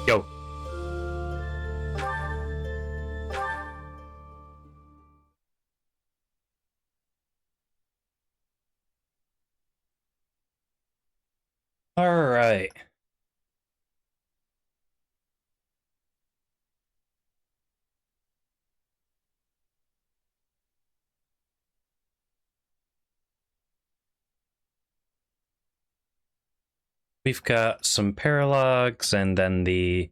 Yo. All right. We've got some paralogs and then the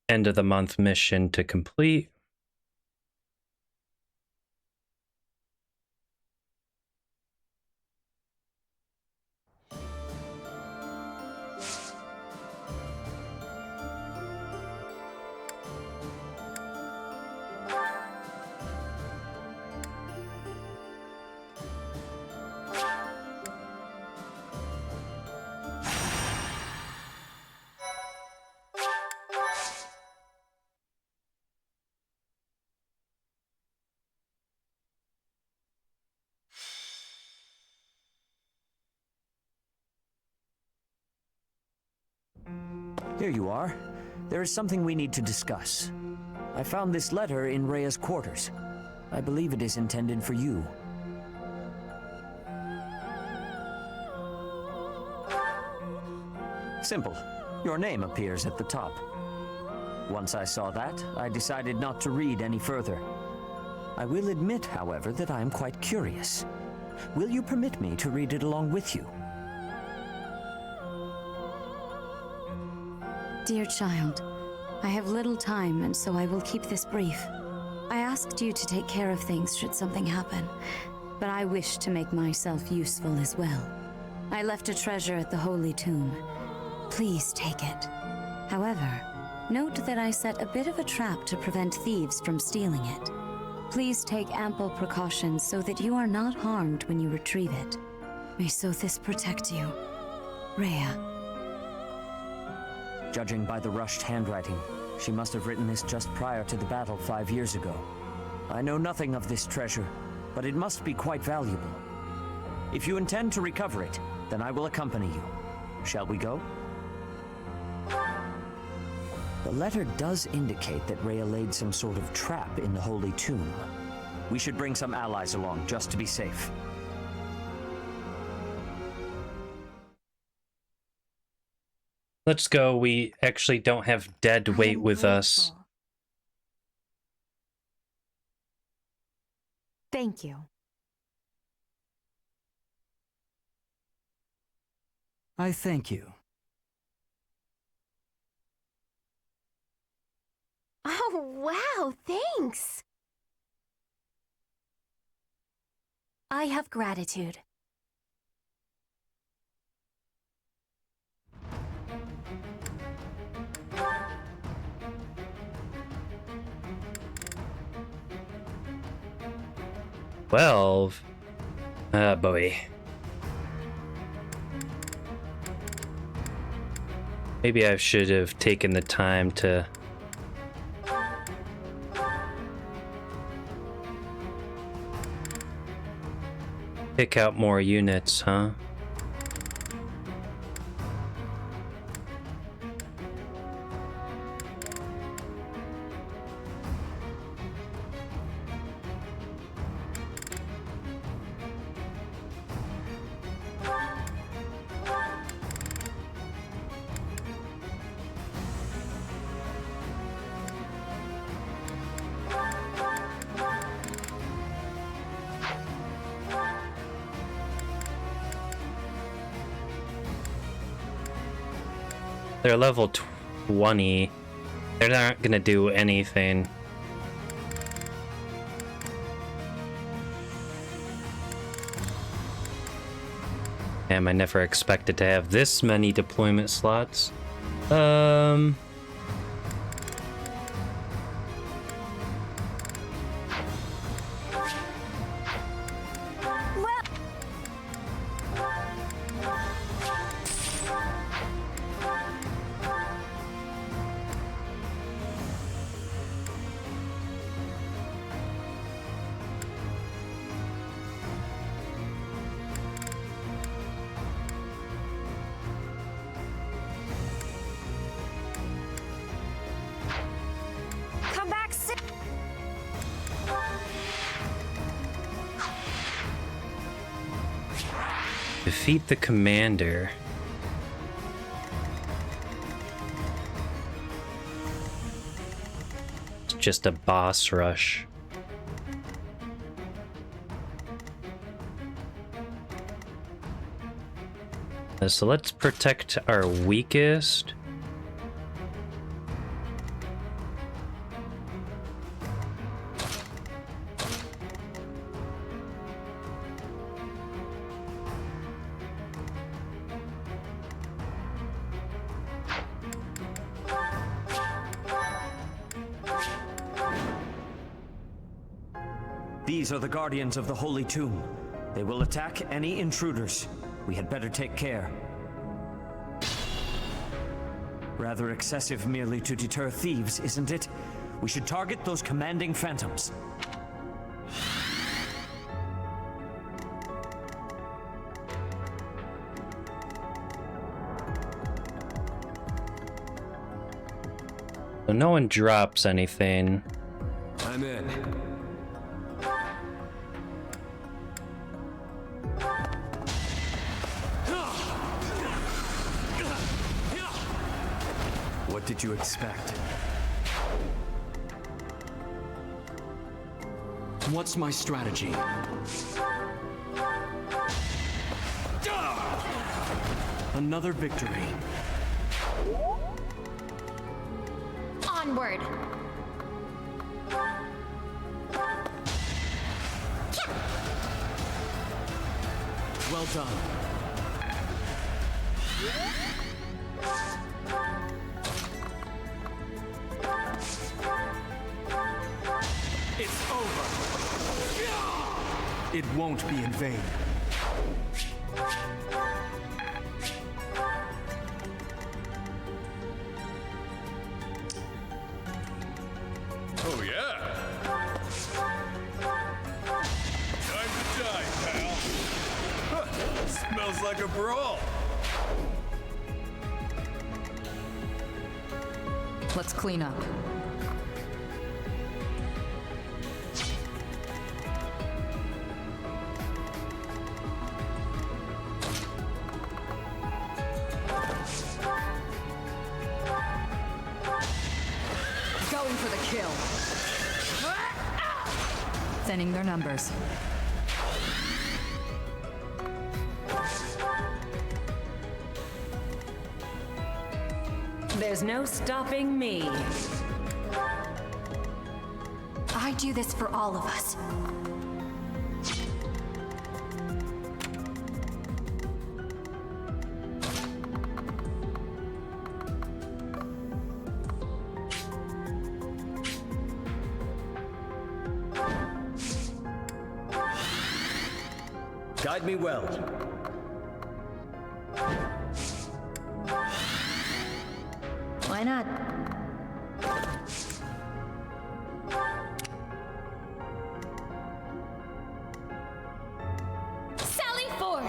end of the month mission to complete. Here you are. There is something we need to discuss. I found this letter in Rhea's quarters. I believe it is intended for you. Simple. Your name appears at the top. Once I saw that, I decided not to read any further. I will admit, however, that I am quite curious. Will you permit me to read it along with you? Dear child, I have little time, and so I will keep this brief. I asked you to take care of things should something happen, but I wish to make myself useful as well. I left a treasure at the Holy Tomb. Please take it. However, note that I set a bit of a trap to prevent thieves from stealing it. Please take ample precautions so that you are not harmed when you retrieve it. May Sothis protect you. Rhea. Judging by the rushed handwriting, she must have written this just prior to the battle 5 years ago. I know nothing of this treasure, but it must be quite valuable. If you intend to recover it, then I will accompany you. Shall we go? The letter does indicate that Rhea laid some sort of trap in the Holy Tomb. We should bring some allies along, just to be safe. Let's go. We actually don't have dead weight with us. Thank you. I thank you. Oh, wow, thanks! I have gratitude. $12. Ah, boy. Maybe I should have taken the time to pick out more units, huh? They're level 20. They're not gonna do anything. Damn, I never expected to have this many deployment slots. Defeat the commander. It's just a boss rush. So let's protect our weakest. These are the guardians of the Holy Tomb. They will attack any intruders. We had better take care. Rather excessive merely to deter thieves, isn't it? We should target those commanding phantoms. So no one drops anything. I'm in. What did you expect? What's my strategy? Another victory. Onward. Well done. It's over. It won't be in vain. Oh yeah. Time to die, pal. Huh, smells like a brawl. Let's clean up. Going for the kill. Thinning their numbers. There's no stopping me. I do this for all of us. Guide me well. Why not? Sally forth!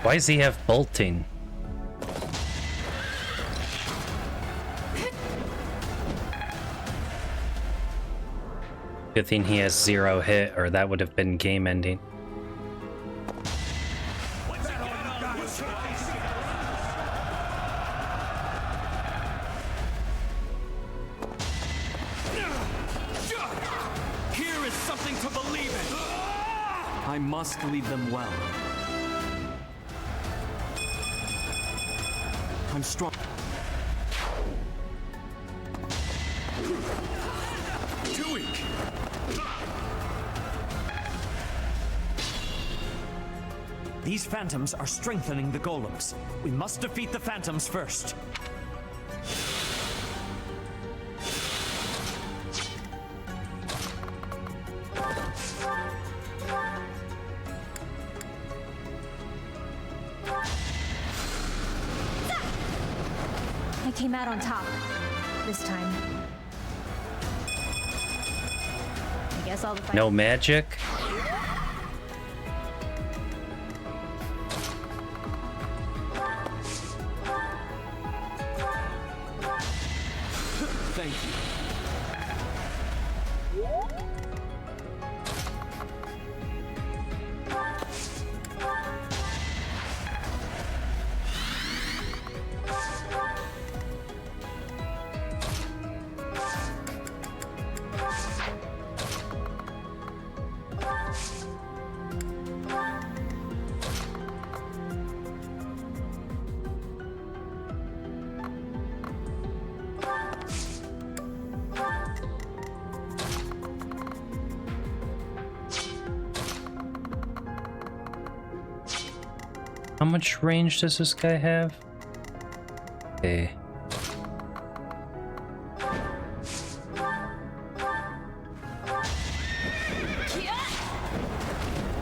Why does he have bolting? Good thing he has 0 hit, or that would have been game ending. Here is something to believe in. I must lead them well. I'm strong. Too weak. These phantoms are strengthening the golems. We must defeat the phantoms first. I came out on top. This time. I guess I'll fight. No magic? Thank you. How much range does this guy have? Okay.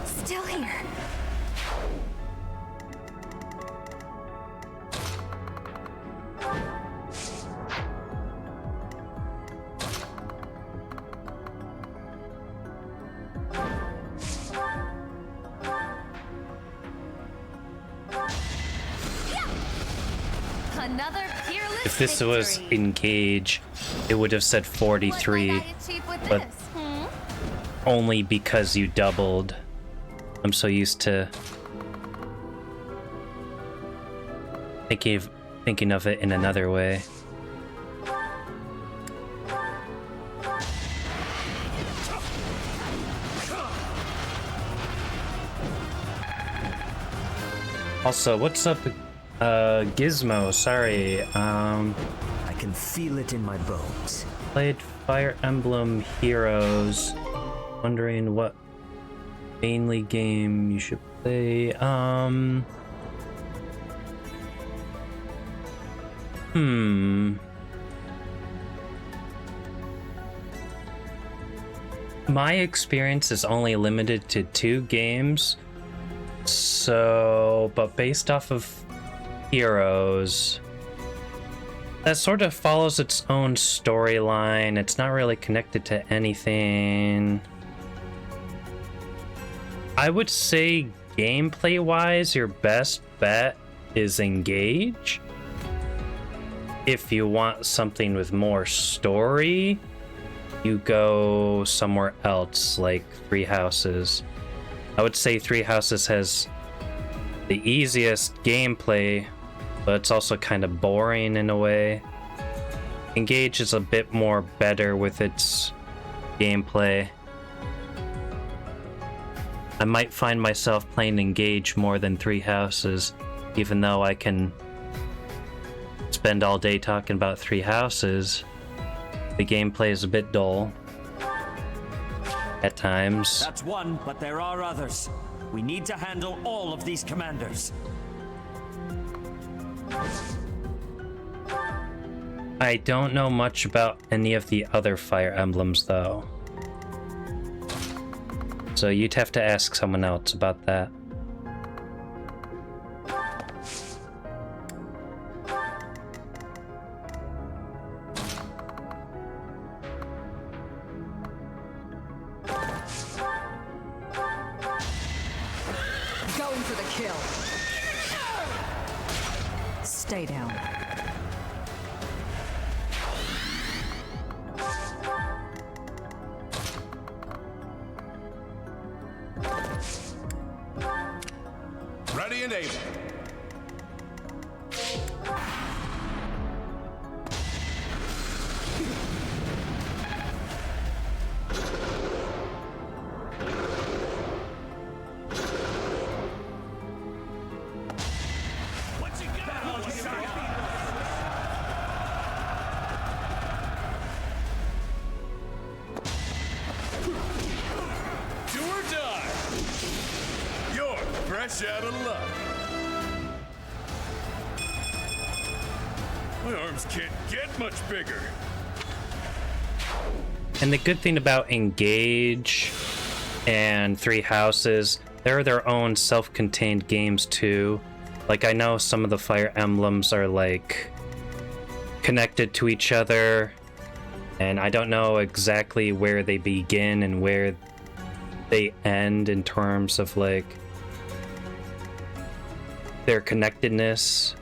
Still here. Another fearless If this was victory. engage, it would have said 43, What might I achieve with but- this? Hmm? only because you doubled. I'm so used to thinking of it in another way. Also, what's up, Gizmo? Sorry, I can feel it in my bones. played Fire Emblem Heroes. Wondering what mainly game you should play. My experience is only limited to 2 games. So, but based off of Heroes, that sort of follows its own storyline. It's not really connected to anything. I would say gameplay wise, your best bet is Engage. If you want something with more story, you go somewhere else, like Three Houses. I would say Three Houses has the easiest gameplay, but it's also kind of boring in a way. Engage is a bit more better with its gameplay. I might find myself playing Engage more than Three Houses, even though I can spend all day talking about Three Houses. The gameplay is a bit dull at times. That's one, but there are others. We need to handle all of these commanders. I don't know much about any of the other Fire Emblems, though. So you'd have to ask someone else about that. Going for the kill. Stay down. Ready and able. Do or die. You're fresh out of luck. My arms can't get much bigger. And the good thing about Engage and Three Houses, they're their own self-contained games too. Like, I know some of the Fire Emblems are like connected to each other, and I don't know exactly where they begin and where they end in terms of like their connectedness.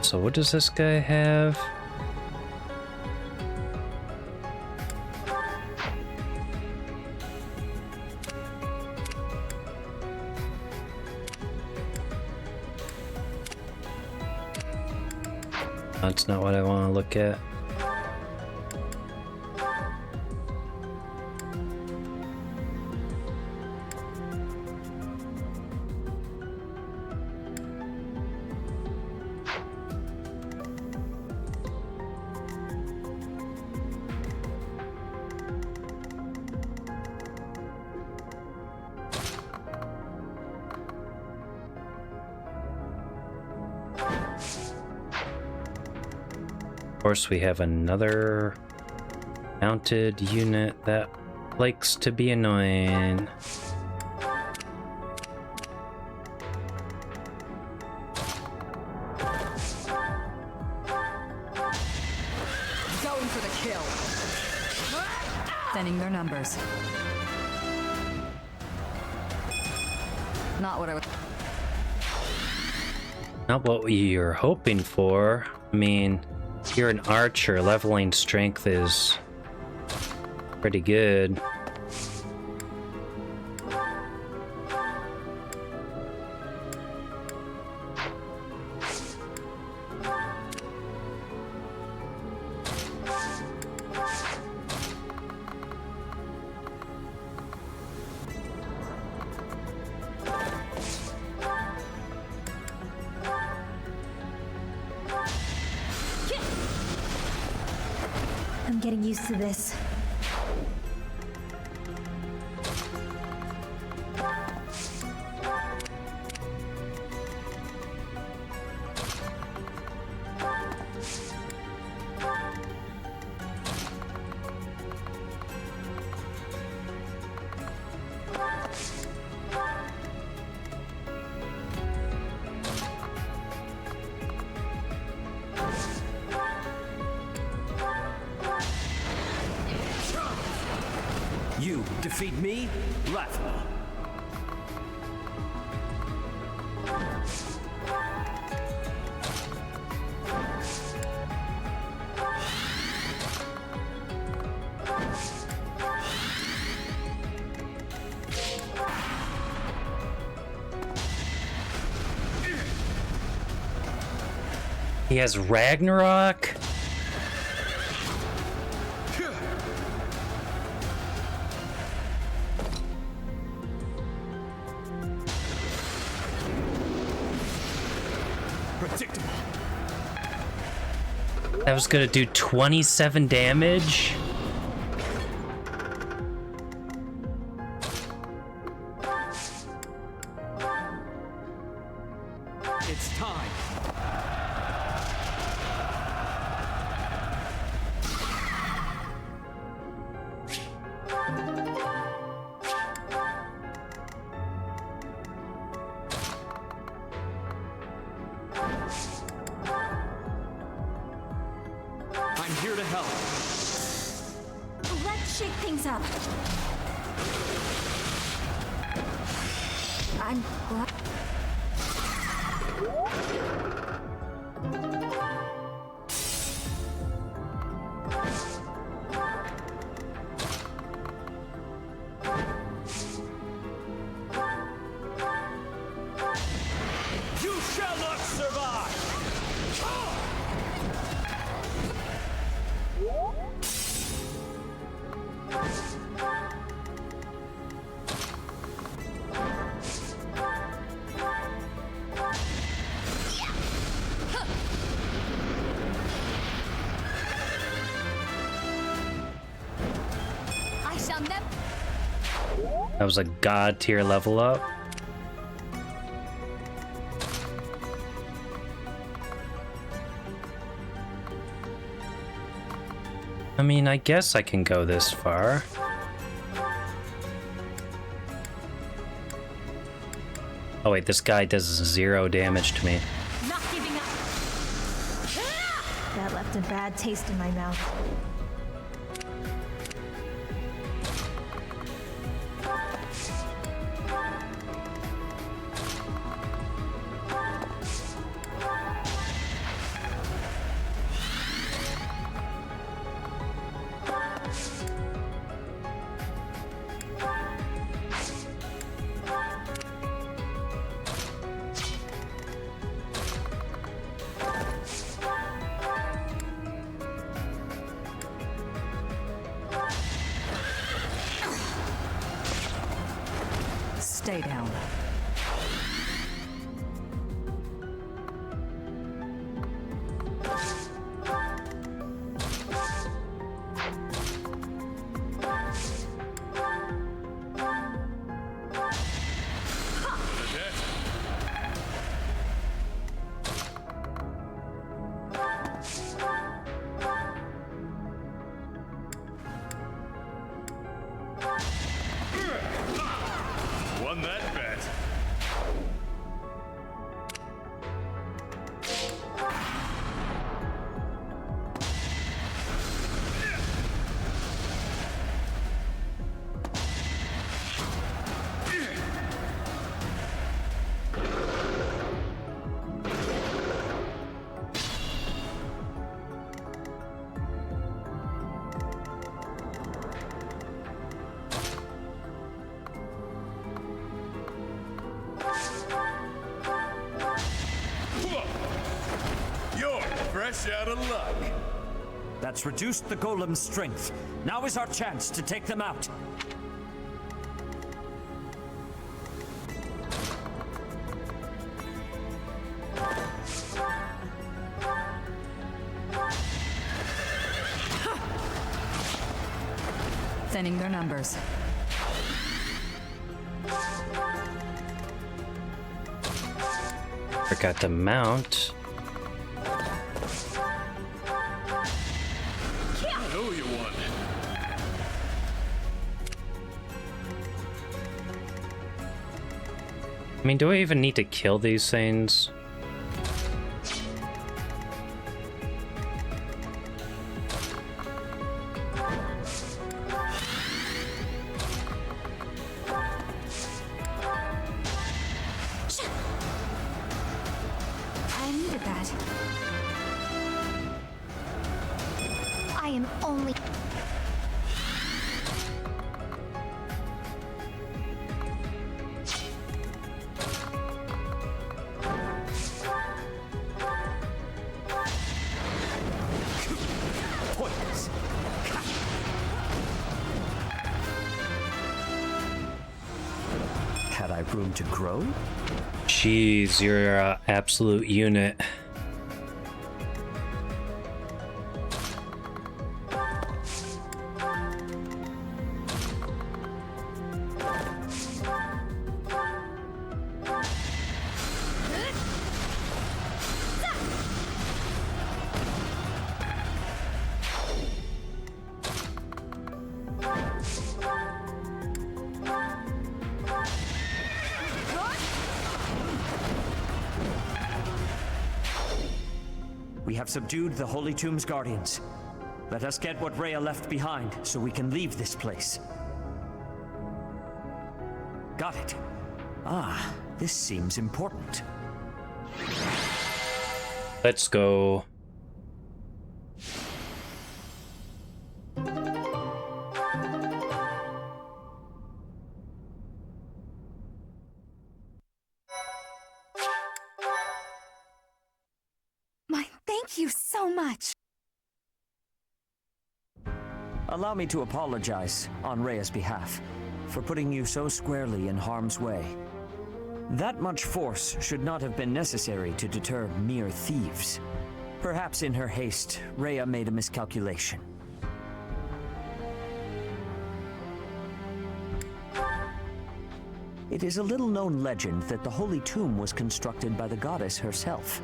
So what does this guy have? That's not what I want to look at. Of course, we have another mounted unit that likes to be annoying. Going for the kill. Thinning their numbers. Not what I was. Not what you're hoping for. I mean, you're an archer. Leveling strength is pretty good. I'm getting used to this. You defeat me? Laughable. He has Ragnarok? Predictable. That was gonna do 27 damage? It's time. I'm here to help. Let's shake things up. I'm glad. You shall not survive! I shall never. That was a god tier level up. I mean, I guess I can go this far. Oh wait, this guy does 0 damage to me. Not giving up. That left a bad taste in my mouth. Stay down. Won that bet. You're fresh out of luck. That's reduced the golem's strength. Now is our chance to take them out. Thinning their numbers. Forgot to mount. I know you won. I mean, do I even need to kill these things? I needed that. I am only... Pointless. Had I room to grow? Jeez, you're an absolute unit. We have subdued the Holy Tomb's guardians. Let us get what Rhea left behind so we can leave this place. Got it. Ah, this seems important. Let's go. Thank you so much. Allow me to apologize on Rhea's behalf for putting you so squarely in harm's way. That much force should not have been necessary to deter mere thieves. Perhaps in her haste, Rhea made a miscalculation. It is a little-known legend that the Holy Tomb was constructed by the goddess herself.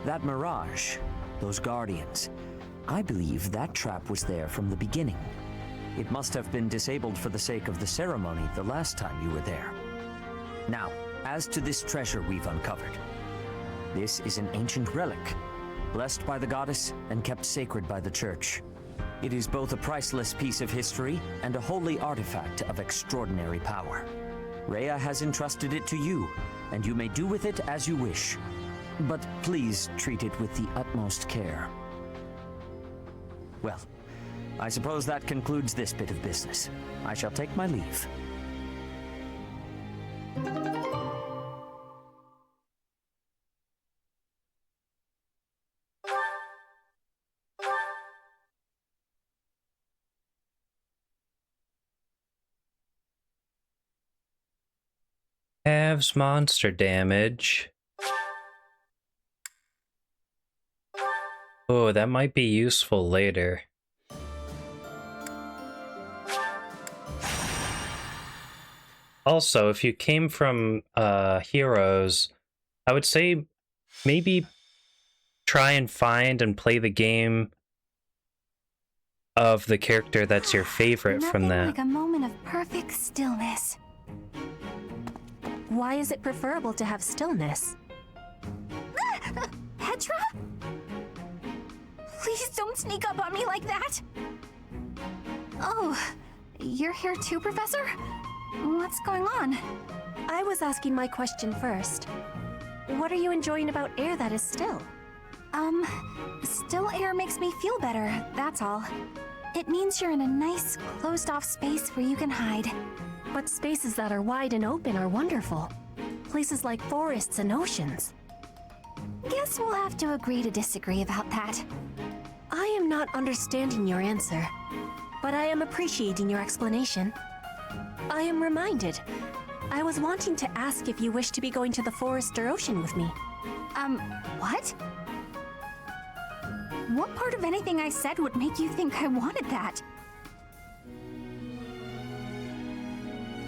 That mirage, those guardians, I believe that trap was there from the beginning. It must have been disabled for the sake of the ceremony the last time you were there. Now, as to this treasure we've uncovered. This is an ancient relic, blessed by the goddess and kept sacred by the church. It is both a priceless piece of history and a holy artifact of extraordinary power. Rhea has entrusted it to you, and you may do with it as you wish. But please treat it with the utmost care. Well, I suppose that concludes this bit of business. I shall take my leave. Halves monster damage. Oh, that might be useful later. Also, if you came from Heroes, I would say maybe try and find and play the game of the character that's your favorite from that. Nothing like a moment of perfect stillness. Why is it preferable to have stillness? Petra? Please don't sneak up on me like that! Oh, you're here too, Professor? What's going on? I was asking my question first. What are you enjoying about air that is still? Still air makes me feel better, that's all. It means you're in a nice, closed-off space where you can hide. But spaces that are wide and open are wonderful. Places like forests and oceans. Guess we'll have to agree to disagree about that. I am not understanding your answer, but I am appreciating your explanation. I am reminded. I was wanting to ask if you wish to be going to the forest or ocean with me. What? What part of anything I said would make you think I wanted that?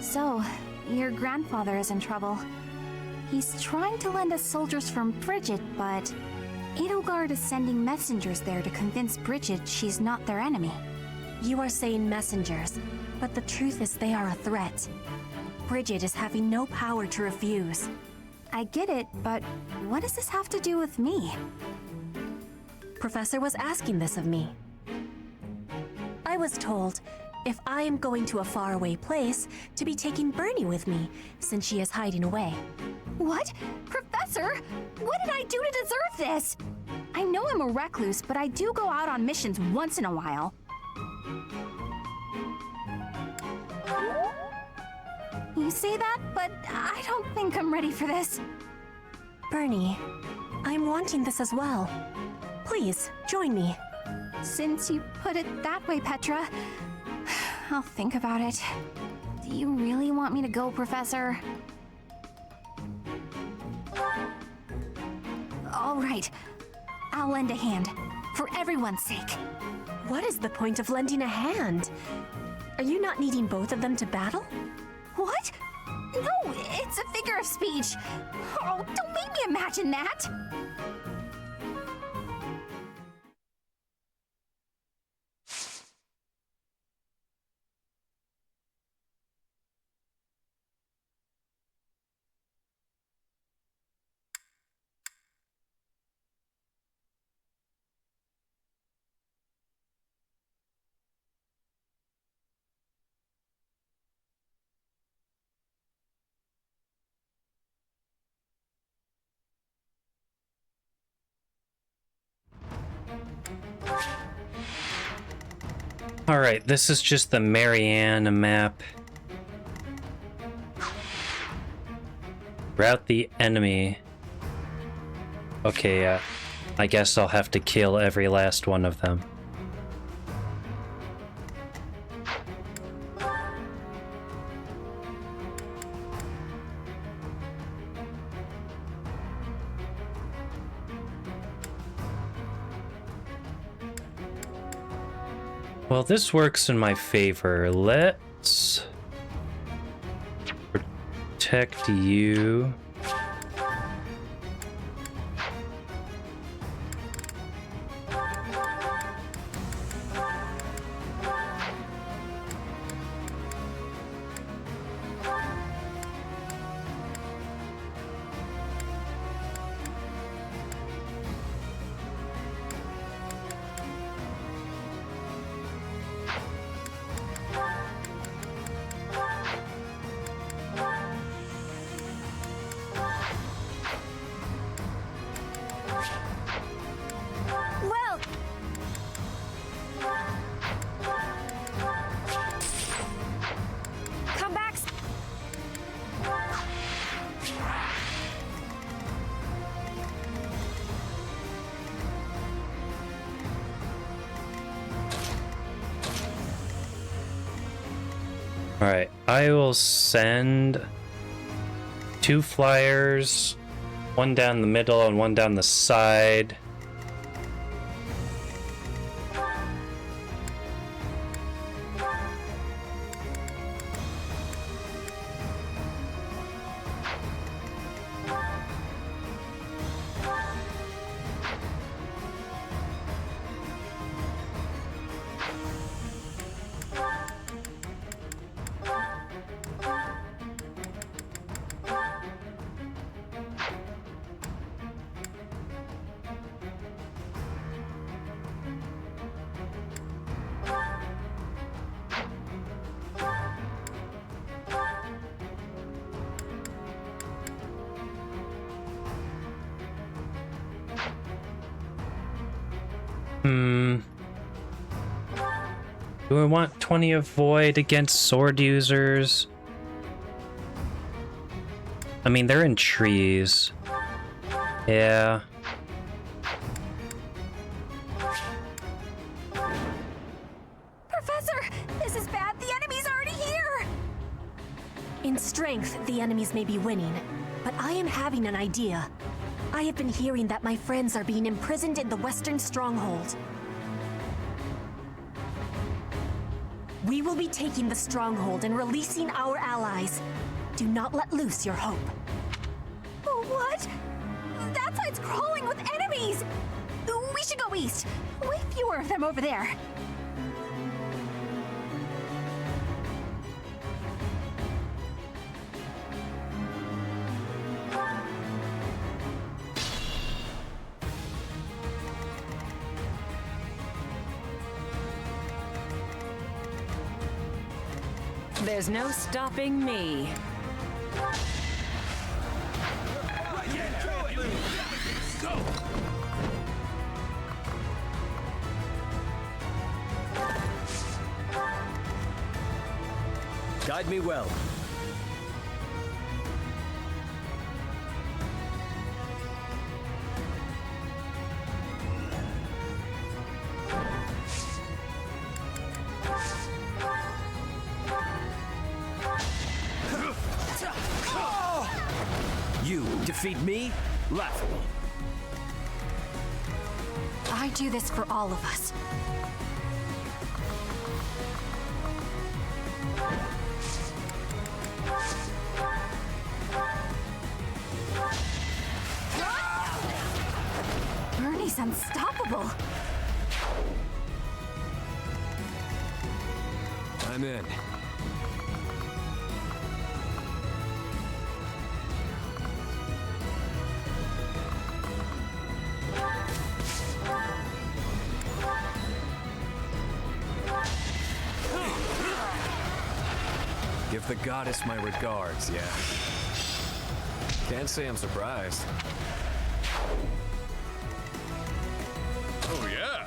So, your grandfather is in trouble. He's trying to lend us soldiers from Bridget, but Edelgard is sending messengers there to convince Bridget she's not their enemy. You are saying messengers, but the truth is they are a threat. Bridget is having no power to refuse. I get it, but what does this have to do with me? Professor was asking this of me. I was told, if I am going to a faraway place, to be taking Bernie with me, since she is hiding away. What? Professor? What did I do to deserve this? I know I'm a recluse, but I do go out on missions once in a while. You say that, but I don't think I'm ready for this. Bernie, I'm wanting this as well. Please, join me. Since you put it that way, Petra, I'll think about it. Do you really want me to go, Professor? All right. I'll lend a hand, for everyone's sake. What is the point of lending a hand? Are you not needing both of them to battle? What? No, it's a figure of speech. Oh, don't make me imagine that. Alright, this is just the Marianne map. Rout the enemy. Okay, I guess I'll have to kill every last one of them. Well, this works in my favor. Let's protect you. Alright, I will send 2 flyers, 1 down the middle and 1 down the side. Do I want 20 of Void against sword users? I mean, they're in trees. Yeah. Professor, this is bad. The enemy's already here. In strength, the enemies may be winning, but I am having an idea. I have been hearing that my friends are being imprisoned in the Western Stronghold. We will be taking the Stronghold and releasing our allies. Do not let loose your hope. What? That side's crawling with enemies! We should go east. Way fewer of them over there. There's no stopping me. Guide me well. You defeat me? Laughable. I do this for all of us. Bernie's unstoppable. I'm in. Give the goddess my regards, yeah. Can't say I'm surprised. Oh, yeah.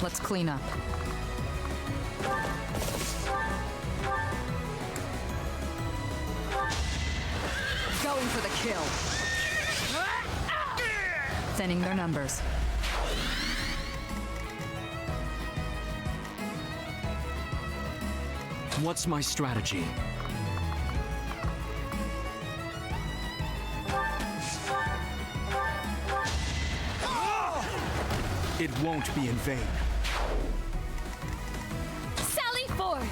Let's clean up. Going for the kill. Thinning their numbers. What's my strategy? It won't be in vain. Sally forth!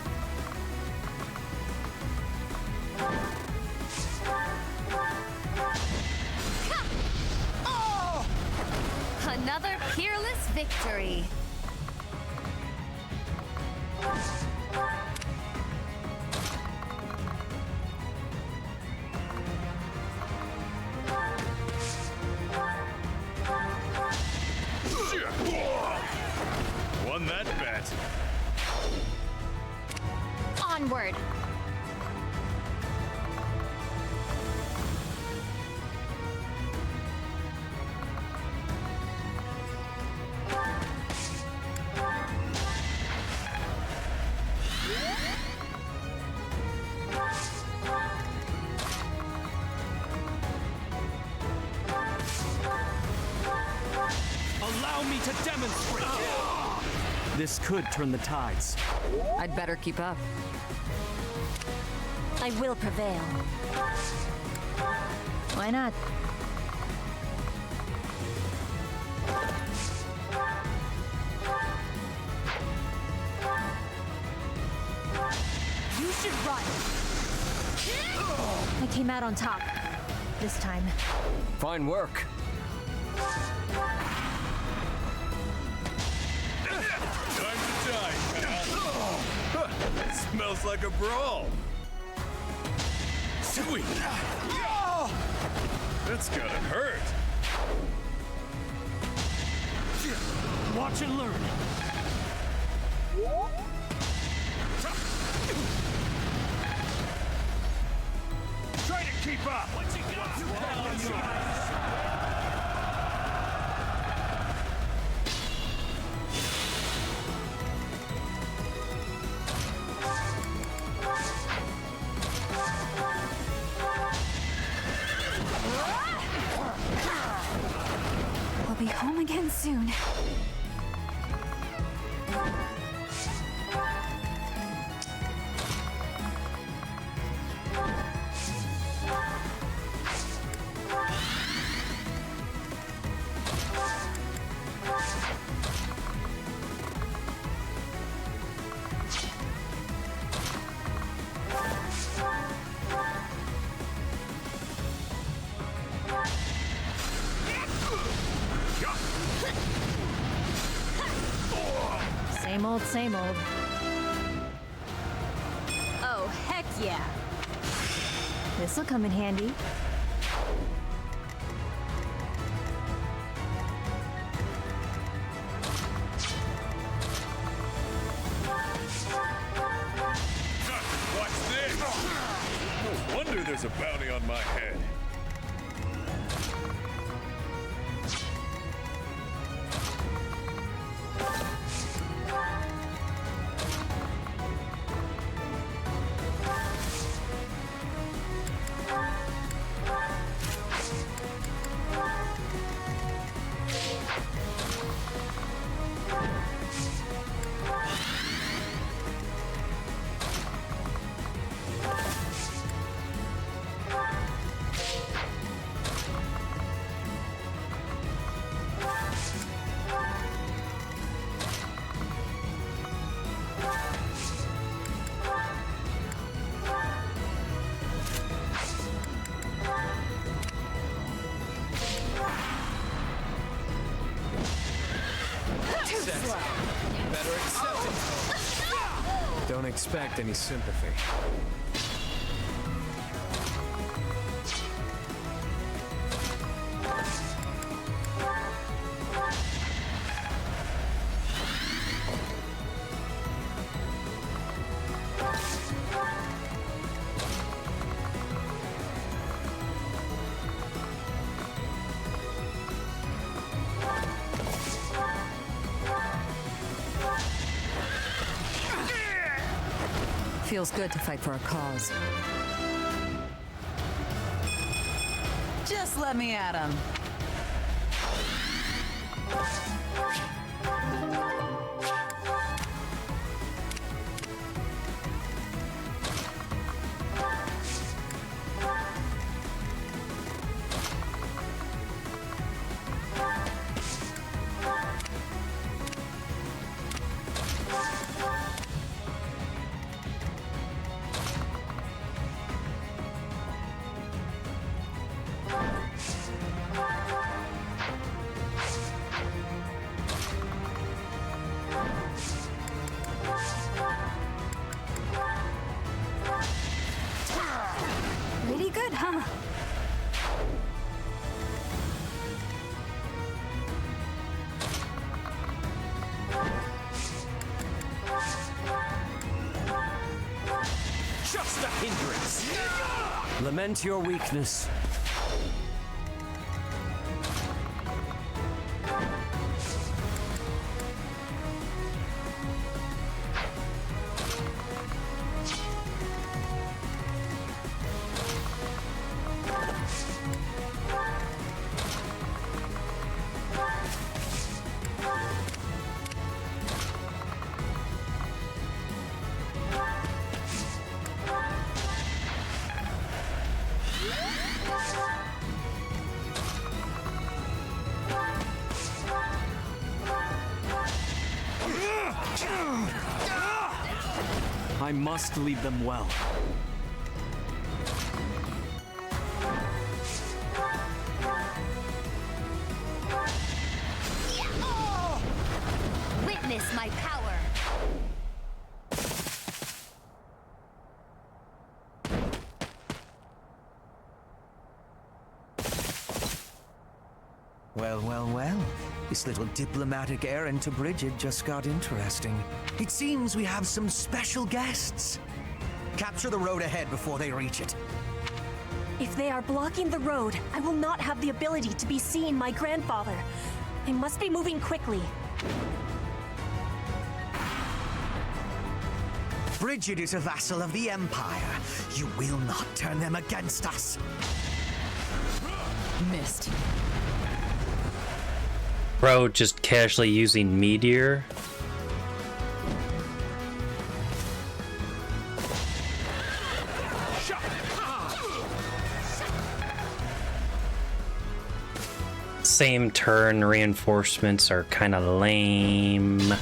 Another peerless victory. Won that bet. Onward! Allow me to demonstrate! This could turn the tides. I'd better keep up. I will prevail. Why not? You should run. I came out on top. This time. Fine work. Time to die, pal. Smells like a brawl. Sweet. That's gotta hurt. Watch and learn. Try to keep up. What you got? I'll be home again soon. Same old, same old. Oh, heck yeah. This'll come in handy. Watch this. No wonder there's a bounty on my head. Better accept it. Don't expect any sympathy. Feels good to fight for a cause. Just let me at him. Pretty good, huh? Just a hindrance. Lament your weakness. I must lead them well. Witness my power. Well. This little diplomatic errand to Bridget just got interesting. It seems we have some special guests. Capture the road ahead before they reach it. If they are blocking the road, I will not have the ability to be seeing my grandfather. I must be moving quickly. Bridget is a vassal of the Empire. You will not turn them against us. Missed. Bro, just casually using Meteor. Same turn, reinforcements are kind of lame.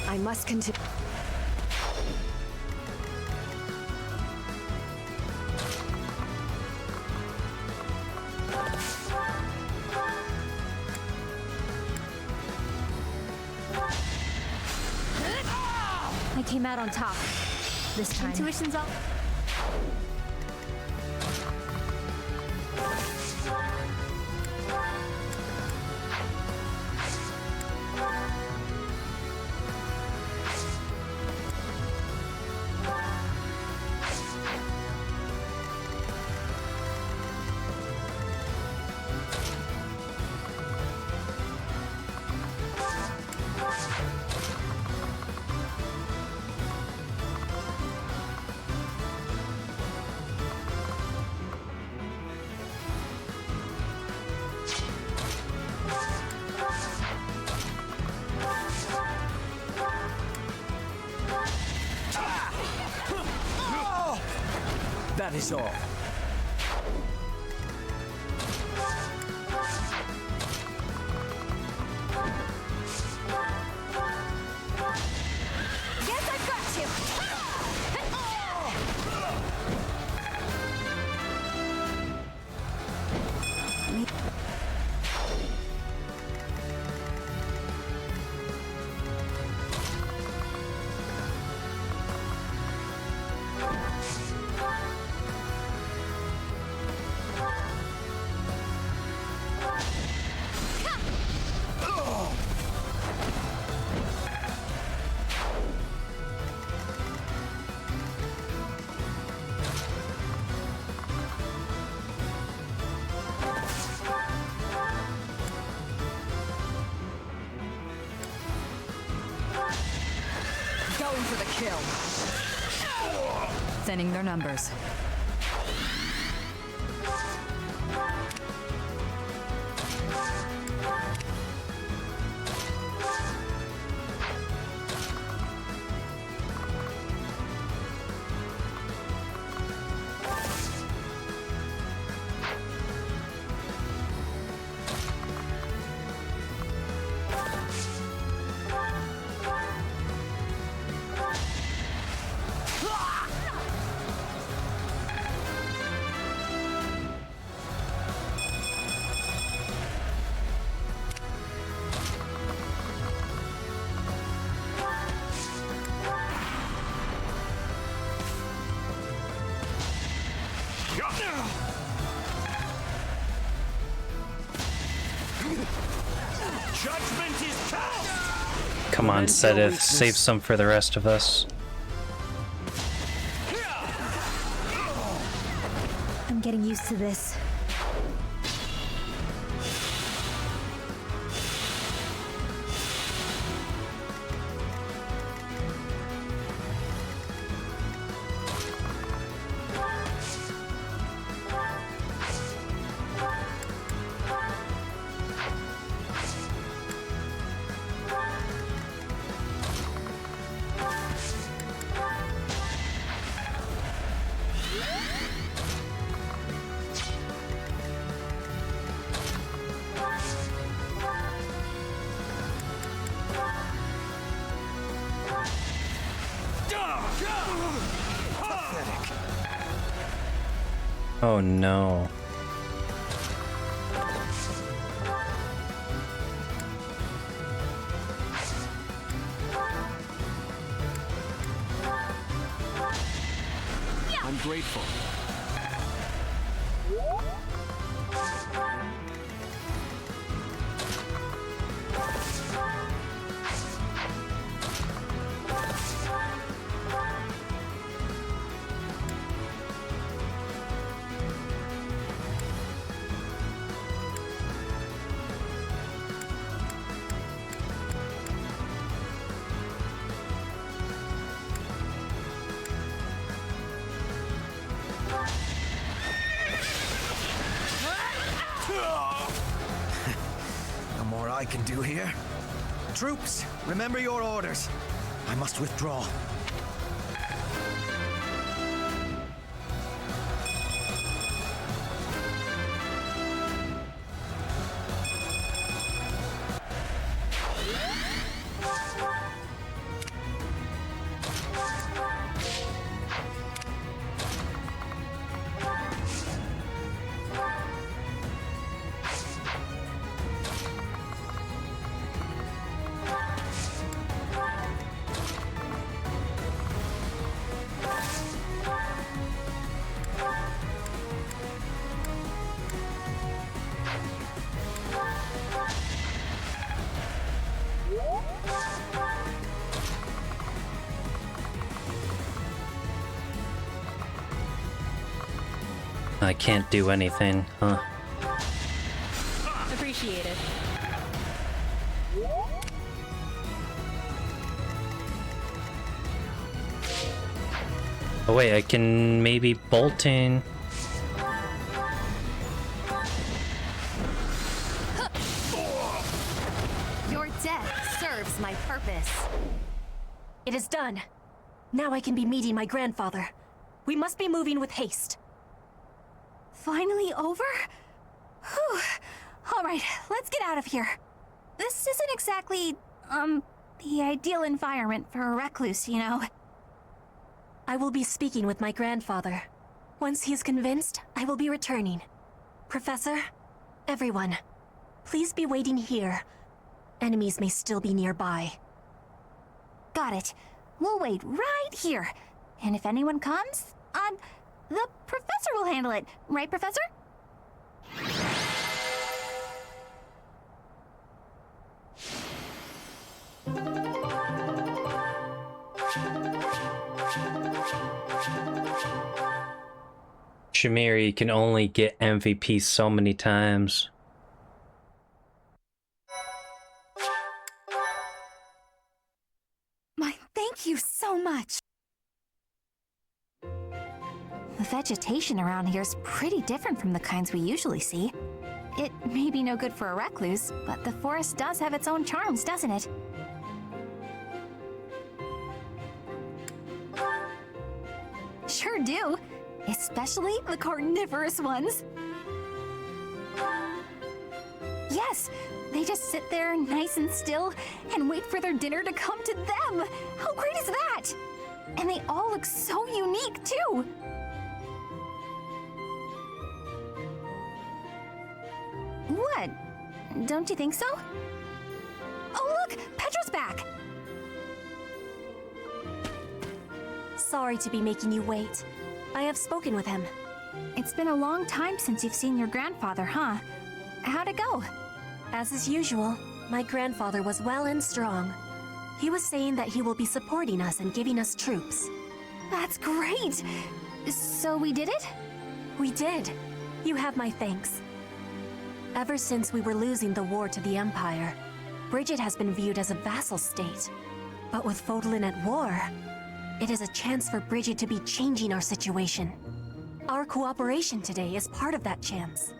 I must continue. I came out on top. This time. Intuition's all. That is all. Yes, I've got you. Going for the kill. Thinning their numbers. Judgment is cast! Come on, Sedith, save some for the rest of us. I'm getting used to this. Oh no. I'm grateful. No more I can do here. Troops, remember your orders. I must withdraw. I can't do anything, huh? Appreciate it. Oh wait, I can maybe bolt in. Your death serves my purpose. It is done. Now I can be meeting my grandfather. We must be moving with haste. Finally over? Whew. Alright, let's get out of here. This isn't exactly, the ideal environment for a recluse, you know. I will be speaking with my grandfather. Once he is convinced, I will be returning. Professor, everyone, please be waiting here. Enemies may still be nearby. Got it. We'll wait right here. And if anyone comes, the professor will handle it. Right, Professor? Shamiri can only get MVP so many times. Thank you so much. The vegetation around here is pretty different from the kinds we usually see. It may be no good for a recluse, but the forest does have its own charms, doesn't it? Sure do. Especially the carnivorous ones. Yes, they just sit there nice and still and wait for their dinner to come to them. How great is that? And they all look so unique, too. What? Don't you think so? Oh, look! Petra's back! Sorry to be making you wait. I have spoken with him. It's been a long time since you've seen your grandfather, huh? How'd it go? As is usual, my grandfather was well and strong. He was saying that he will be supporting us and giving us troops. That's great! So we did it? We did. You have my thanks. Ever since we were losing the war to the Empire, Bridget has been viewed as a vassal state. But with Fodlan at war, it is a chance for Bridget to be changing our situation. Our cooperation today is part of that chance.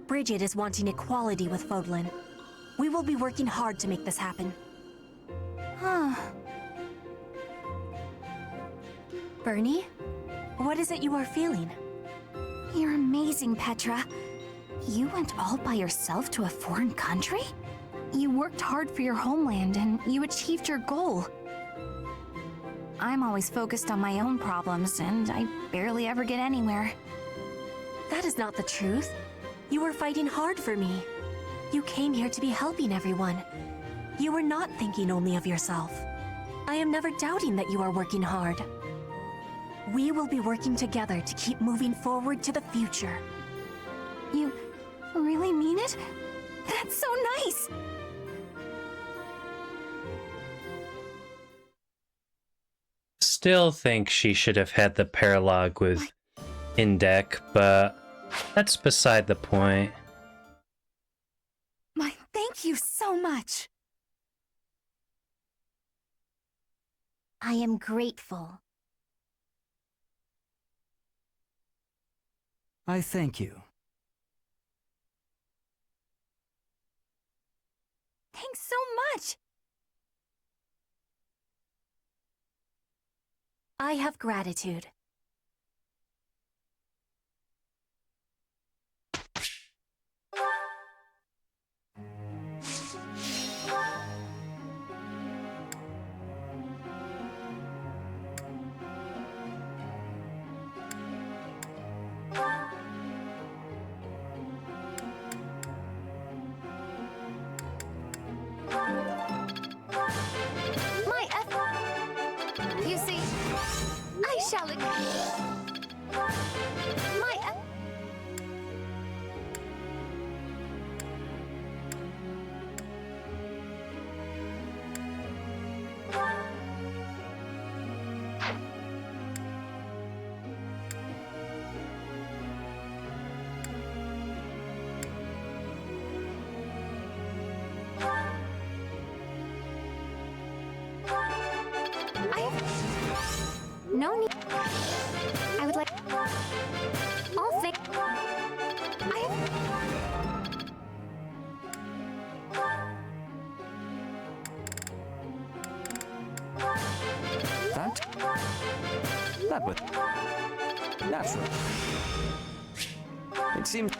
Bridget is wanting equality with Fodlan. We will be working hard to make this happen. Huh. Bernie, what is it you are feeling? You're amazing, Petra. You went all by yourself to a foreign country? You worked hard for your homeland and you achieved your goal. I'm always focused on my own problems and I barely ever get anywhere. That is not the truth. You were fighting hard for me. You came here to be helping everyone. You were not thinking only of yourself. I am never doubting that you are working hard. We will be working together to keep moving forward to the future. You really mean it? That's so nice! Still think she should have had the paralogue with Indek, but that's beside the point. Thank you so much! I am grateful. I thank you. Thanks so much! I have gratitude. You see, I shall no need. I would like all thick. That was natural. It seems.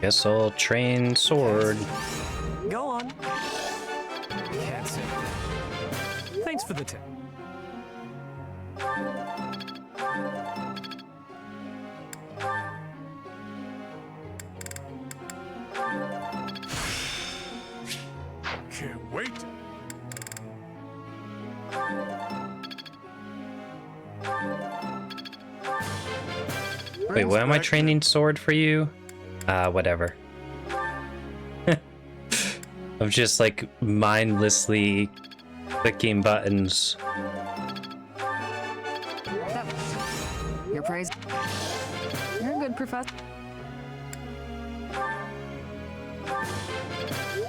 Guess I'll train sword. Go on. Can't say. Thanks for the tip. Can't wait. Wait, what am I training sword for you? Whatever. I'm just like mindlessly clicking buttons. Your praise. You're a good professor.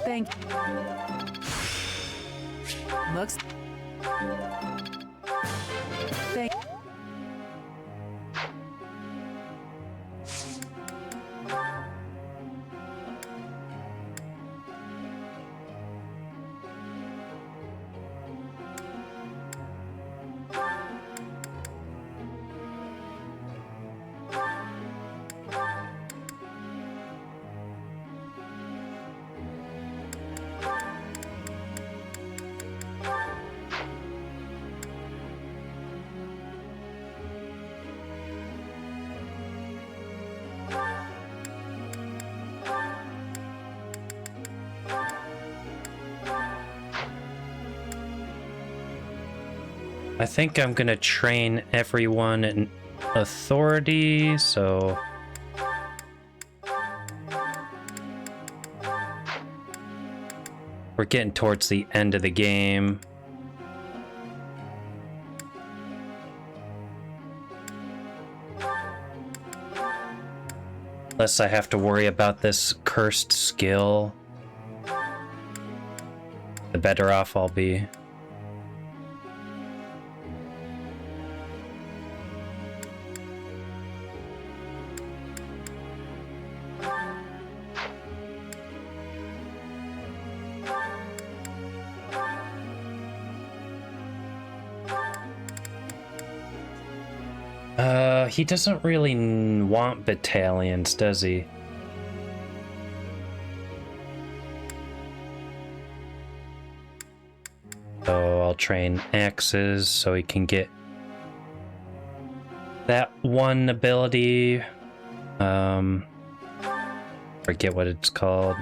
Thank you. Looks. Thank. I think I'm gonna train everyone in authority, so... We're getting towards the end of the game. Less I have to worry about this cursed skill, the better off I'll be. He doesn't really want battalions, does he? So I'll train axes so he can get that one ability. Forget what it's called.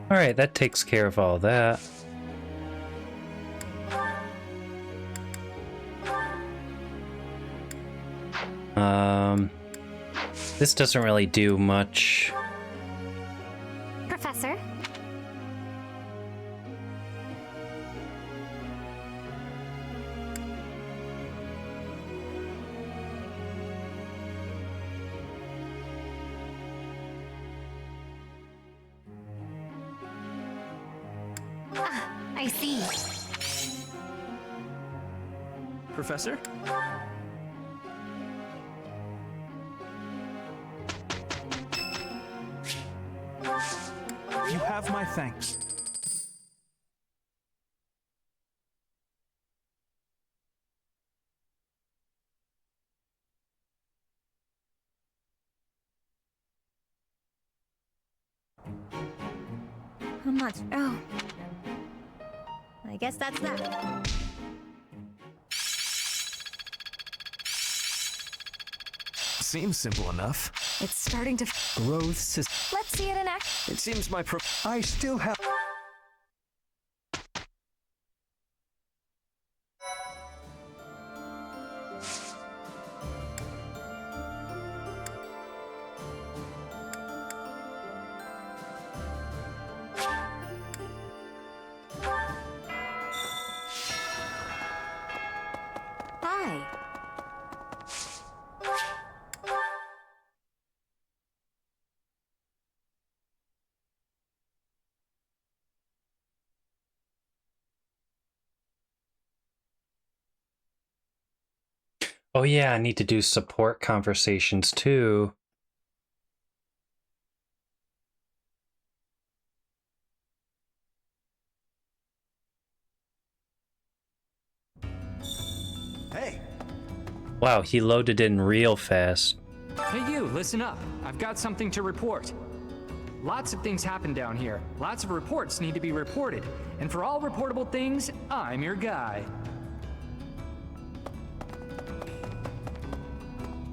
Alright, that takes care of all that. This doesn't really do much. Professor? I see. Professor? You have my thanks. How much? Oh. I guess that's that. Seems simple enough. It's starting to... Growth system. Let's see it in action. It seems my I still have... Hi. Oh yeah, I need to do support conversations too. Hey! Wow, he loaded in real fast. Hey you, listen up. I've got something to report. Lots of things happen down here. Lots of reports need to be reported. And for all reportable things, I'm your guy.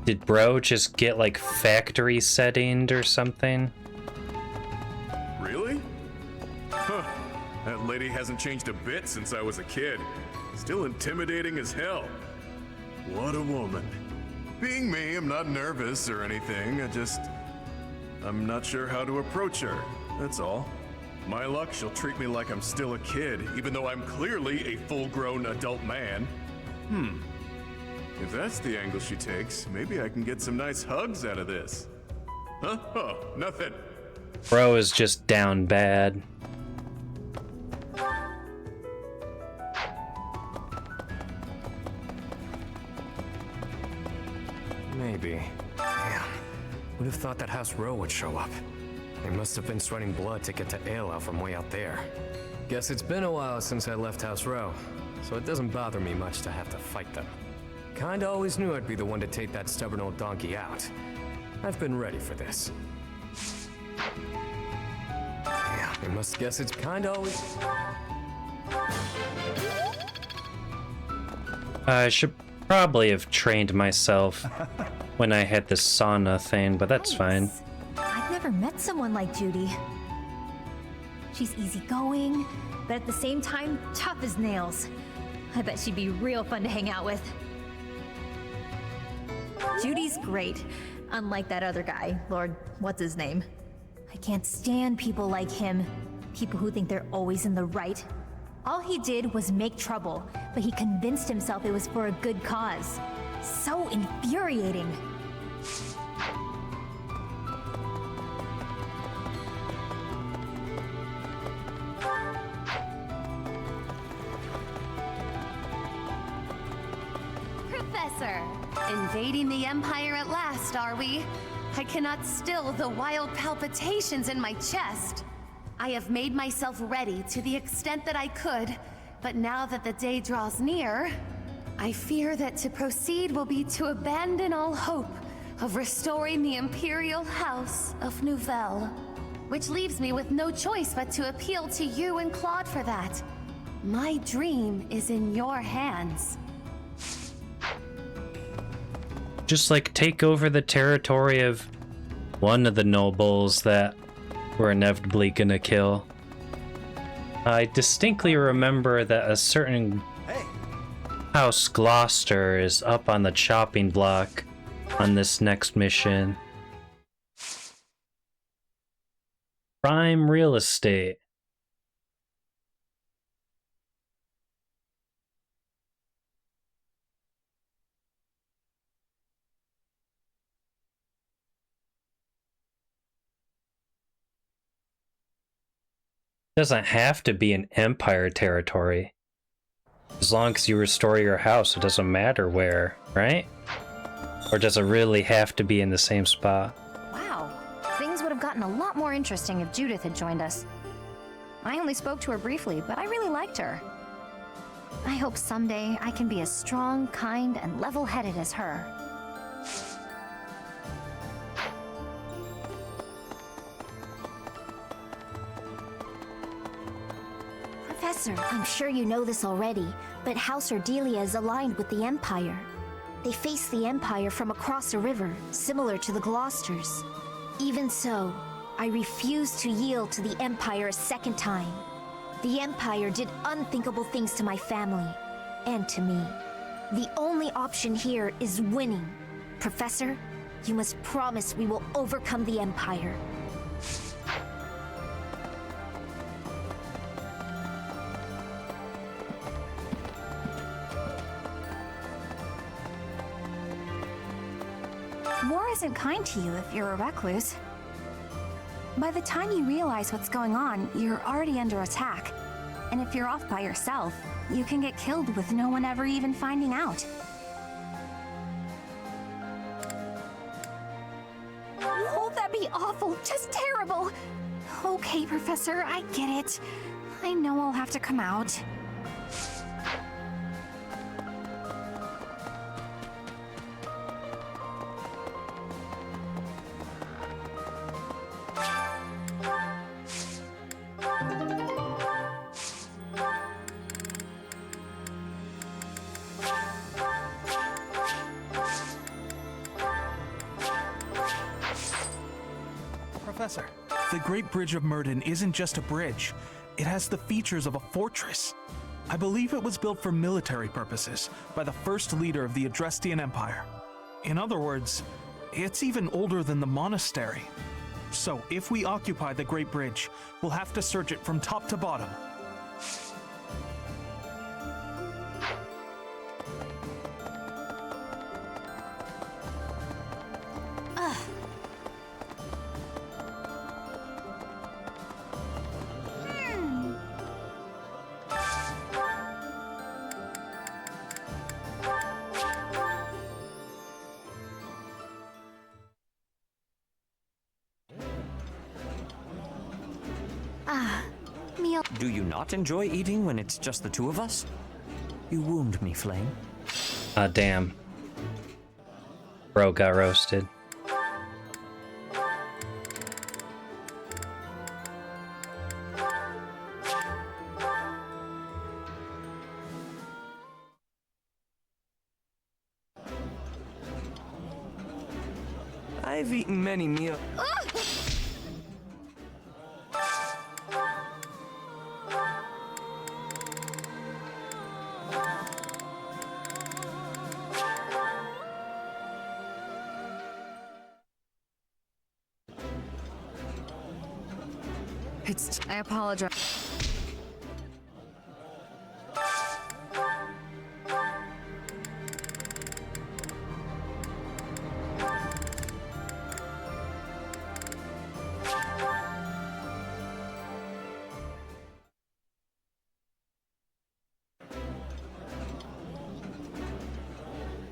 Did bro just get like factory settinged or something? Really? Huh. That lady hasn't changed a bit since I was a kid. Still intimidating as hell. What a woman. Being me, I'm not nervous or anything. I'm not sure how to approach her. That's all. My luck, she'll treat me like I'm still a kid, even though I'm clearly a full-grown adult man. If that's the angle she takes, maybe I can get some nice hugs out of this. Huh? Oh, nothing. Bro is just down bad. Maybe. Damn. Would have thought that House Row would show up. They must have been sweating blood to get to Ayla from way out there. Guess it's been a while since I left House Row, so it doesn't bother me much to have to fight them. Kinda always knew I'd be the one to take that stubborn old donkey out. I've been ready for this. Yeah, I must guess it's kinda always... I should probably have trained myself when I had this sauna thing, but that's fine. I've never met someone like Judy. She's easygoing, but at the same time, tough as nails. I bet she'd be real fun to hang out with. Judy's great, unlike that other guy, Lord, what's his name? I can't stand people like him. People who think they're always in the right. All he did was make trouble, but he convinced himself it was for a good cause. So infuriating. Professor! Invading the Empire at last, are we? I cannot still the wild palpitations in my chest. I have made myself ready to the extent that I could, but now that the day draws near, I fear that to proceed will be to abandon all hope of restoring the Imperial House of Nouvelle. Which leaves me with no choice but to appeal to you and Claude for that. My dream is in your hands. Just like take over the territory of one of the nobles that we're inevitably gonna kill. I distinctly remember that a certain House Gloucester is up on the chopping block on this next mission. Prime real estate. Doesn't have to be an Empire territory. As long as you restore your house, it doesn't matter where, right? Or does it really have to be in the same spot? Wow, things would have gotten a lot more interesting if Judith had joined us. I only spoke to her briefly, but I really liked her. I hope someday I can be as strong, kind, and level-headed as her. Professor, I'm sure you know this already, but House Ordelia is aligned with the Empire. They face the Empire from across a river, similar to the Gloucesters. Even so, I refuse to yield to the Empire a second time. The Empire did unthinkable things to my family, and to me. The only option here is winning. Professor, you must promise we will overcome the Empire. War isn't kind to you if you're a recluse. By the time you realize what's going on, you're already under attack. And if you're off by yourself, you can get killed with no one ever even finding out. be awful, just terrible. Okay, Professor, I get it. I know I'll have to come out. Professor, the Great Bridge of Murden isn't just a bridge. It has the features of a fortress. I believe it was built for military purposes by the first leader of the Adrestian Empire. In other words, it's even older than the monastery. So if we occupy the Great Bridge, we'll have to search it from top to bottom. Do you not enjoy eating when it's just the two of us? You wound me, Flame. Ah, damn. Bro got roasted. I've eaten many meals. I apologize.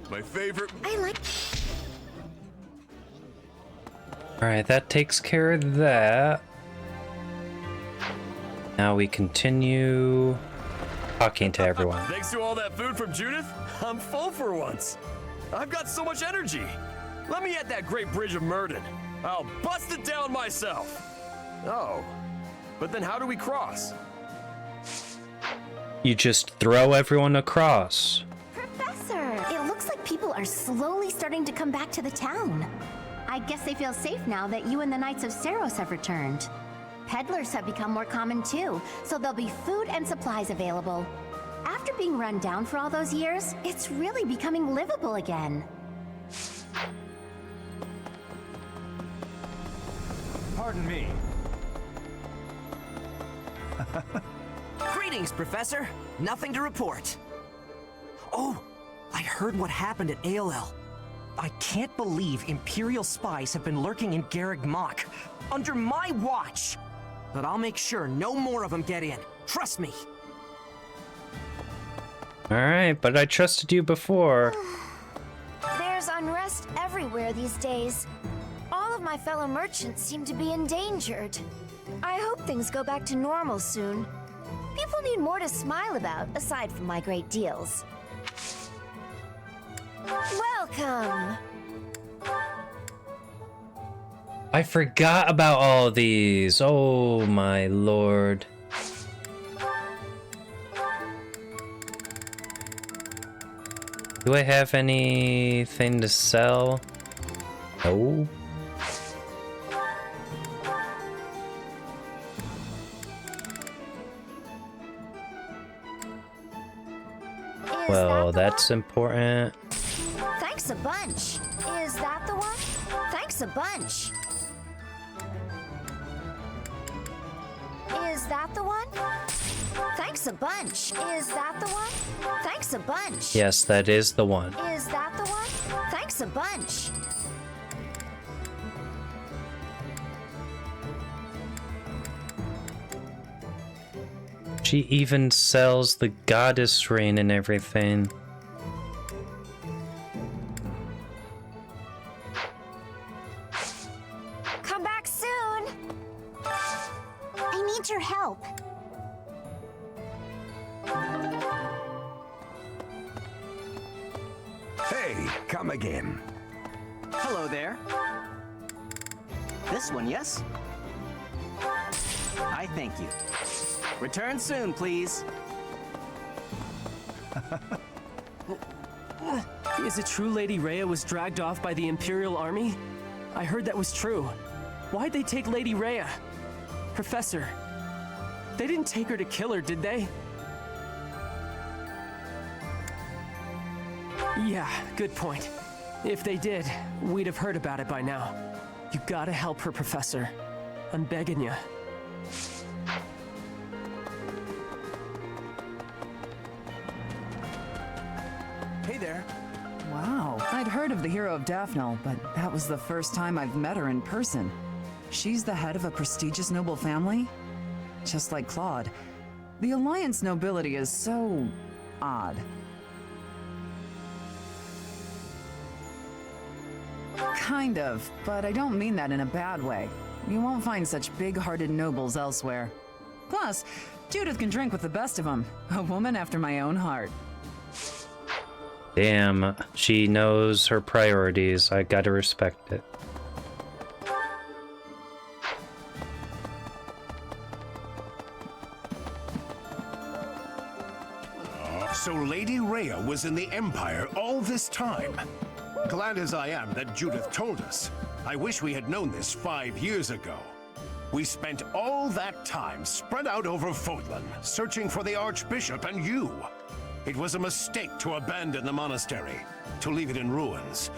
My favorite. I like. Alright, that takes care of that. Now we continue talking to everyone. Thanks to all that food from Judith, I'm full for once. I've got so much energy. Let me at that Great Bridge of Murden. I'll bust it down myself. Oh, but then how do we cross? You just throw everyone across. Professor, it looks like people are slowly starting to come back to the town. I guess they feel safe now that you and the Knights of Seros have returned. Peddlers have become more common too, so there'll be food and supplies available. After being run down for all those years, it's really becoming livable again. Pardon me. Greetings, Professor. Nothing to report. Oh, I heard what happened at ALL. I can't believe Imperial spies have been lurking in Garreg Mach under my watch. But I'll make sure no more of them get in. Trust me. Alright, but I trusted you before. There's unrest everywhere these days. All of my fellow merchants seem to be endangered. I hope things go back to normal soon. People need more to smile about, aside from my great deals. Welcome! I forgot about all of these. Oh my lord. Do I have anything to sell? No. Well, that's important. Thanks a bunch. Is that the one? Thanks a bunch. Is that the one? Thanks a bunch. Is that the one? Thanks a bunch. Yes, that is the one. Is that the one? Thanks a bunch. She even sells the goddess ring and everything. Come need your help. Hey, come again. Hello there. This one, yes? I thank you. Return soon, please. Is it true Lady Rhea was dragged off by the Imperial Army? I heard that was true. Why'd they take Lady Rhea? Professor, they didn't take her to kill her, did they? Yeah, good point. If they did, we'd have heard about it by now. You gotta help her, Professor. I'm begging you. Hey there. Wow, I'd heard of the hero of Daphne, but that was the first time I've met her in person. She's the head of a prestigious noble family? Just like Claude. The Alliance nobility is so odd. Kind of, but I don't mean that in a bad way. You won't find such big-hearted nobles elsewhere. Plus, Judith can drink with the best of them. A woman after my own heart. Damn, she knows her priorities. I gotta respect it. So Lady Rhea was in the Empire all this time. Glad as I am that Judith told us. I wish we had known this 5 years ago. We spent all that time spread out over Fodlan, searching for the Archbishop and you. It was a mistake to abandon the monastery, to leave it in ruins.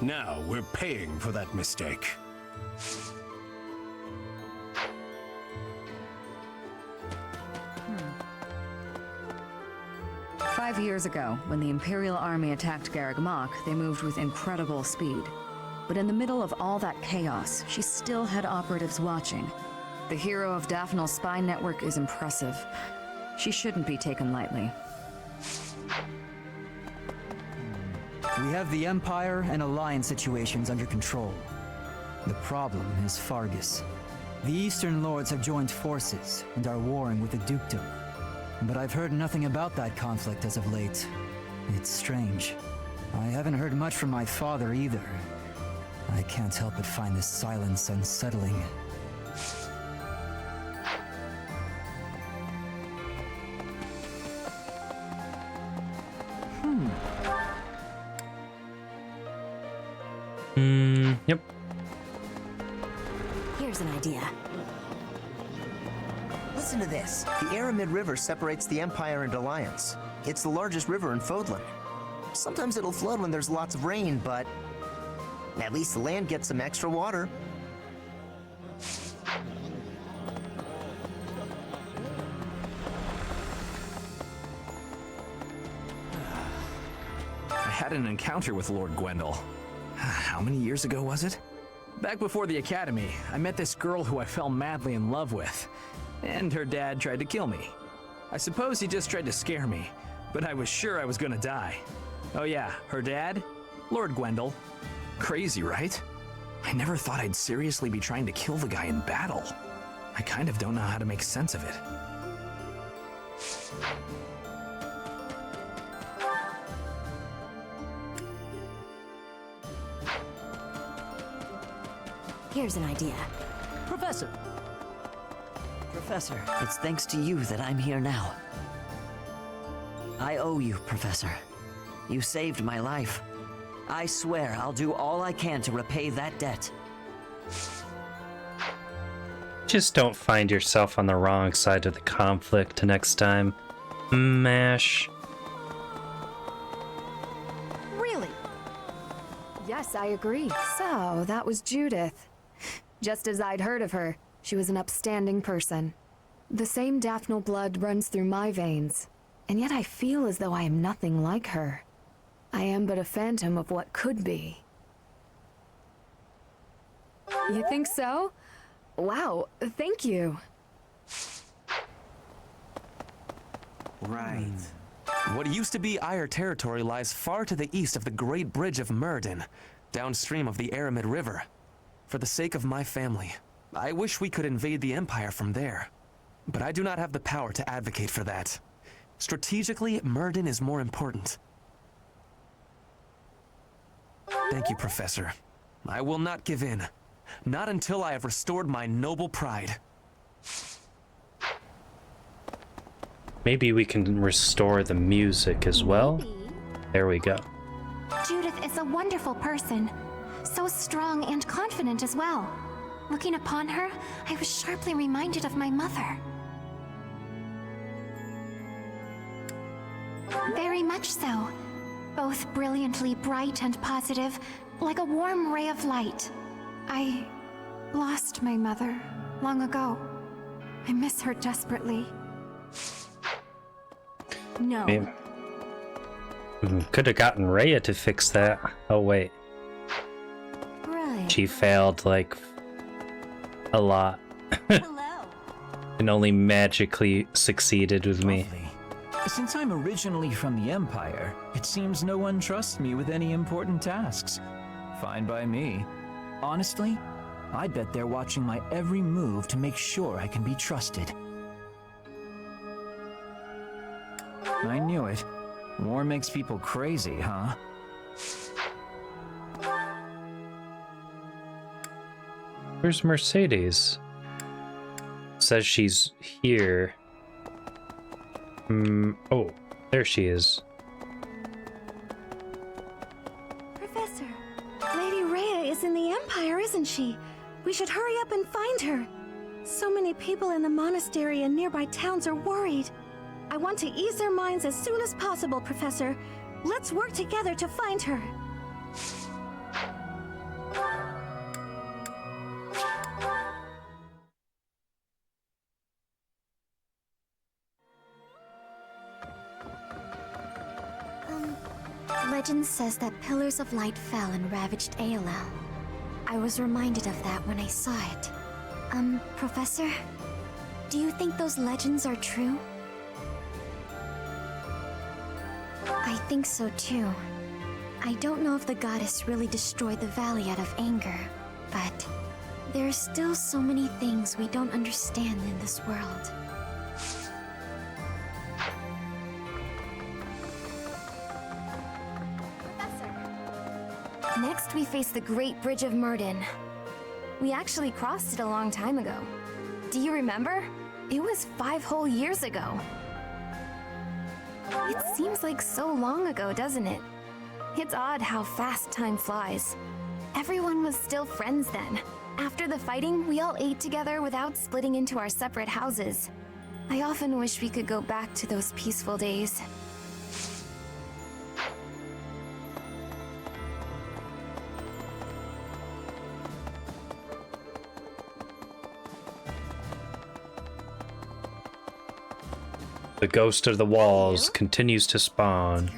Now we're paying for that mistake. 5 years ago, when the Imperial Army attacked Garreg Mach, they moved with incredible speed. But in the middle of all that chaos, she still had operatives watching. The hero of Daphne's spy network is impressive. She shouldn't be taken lightly. We have the Empire and Alliance situations under control. The problem is Fargus. The Eastern Lords have joined forces and are warring with the Dukedom. But I've heard nothing about that conflict as of late. It's strange. I haven't heard much from my father either. I can't help but find this silence unsettling. Yep. Here's an idea. Listen to this. The Aramid River separates the Empire and Alliance. It's the largest river in Fodlan. Sometimes it'll flood when there's lots of rain, but at least the land gets some extra water. I had an encounter with Lord Gwendol. How many years ago was it? Back before the academy, I met this girl who I fell madly in love with. And her dad tried to kill me. I suppose he just tried to scare me, but I was sure I was gonna die. Oh yeah, her dad? Lord Gwendol. Crazy, right? I never thought I'd seriously be trying to kill the guy in battle. I kind of don't know how to make sense of it. Here's an idea. Professor, it's thanks to you that I'm here now. I owe you, Professor. You saved my life. I swear I'll do all I can to repay that debt. Just don't find yourself on the wrong side of the conflict next time. MASH. Really? Yes, I agree. So, that was Judith. Just as I'd heard of her, she was an upstanding person. The same Daphne blood runs through my veins, and yet I feel as though I am nothing like her. I am but a phantom of what could be. You think so? Wow, thank you. Right. What used to be Ire territory lies far to the east of the Great Bridge of Myrddin, downstream of the Aramid River. For the sake of my family, I wish we could invade the Empire from there. but I do not have the power to advocate for that. Strategically, Murden is more important. Thank you, Professor. I will not give in. Not until I have restored my noble pride. Maybe we can restore the music as well. There we go. Judith is a wonderful person. So strong and confident as well. Looking upon her, I was sharply reminded of my mother. Very much so. Both brilliantly bright and positive, like a warm ray of light. I lost my mother long ago. I miss her desperately. No. Could have gotten Rhea to fix that. Oh, wait. Right. She failed, like, a lot. And only magically succeeded with me. Since I'm originally from the Empire, it seems no one trusts me with any important tasks. Fine by me. Honestly, I bet they're watching my every move to make sure I can be trusted. I knew it. War makes people crazy, huh? Where's Mercedes? Says she's here. Oh, there she is. Professor, Lady Rhea is in the Empire, isn't she? We should hurry up and find her. So many people in the monastery and nearby towns are worried. I want to ease their minds as soon as possible, Professor. Let's work together to find her. Legend says that pillars of light fell and ravaged Aolel. I was reminded of that when I saw it. Professor? Do you think those legends are true? I think so too. I don't know if the goddess really destroyed the valley out of anger, but there are still so many things we don't understand in this world. Next, we face the Great Bridge of Murden. We actually crossed it a long time ago. Do you remember? It was 5 whole years ago. It seems like so long ago, doesn't it? It's odd how fast time flies. Everyone was still friends then. After the fighting, we all ate together without splitting into our separate houses. I often wish we could go back to those peaceful days. The ghost of the walls continues to spawn.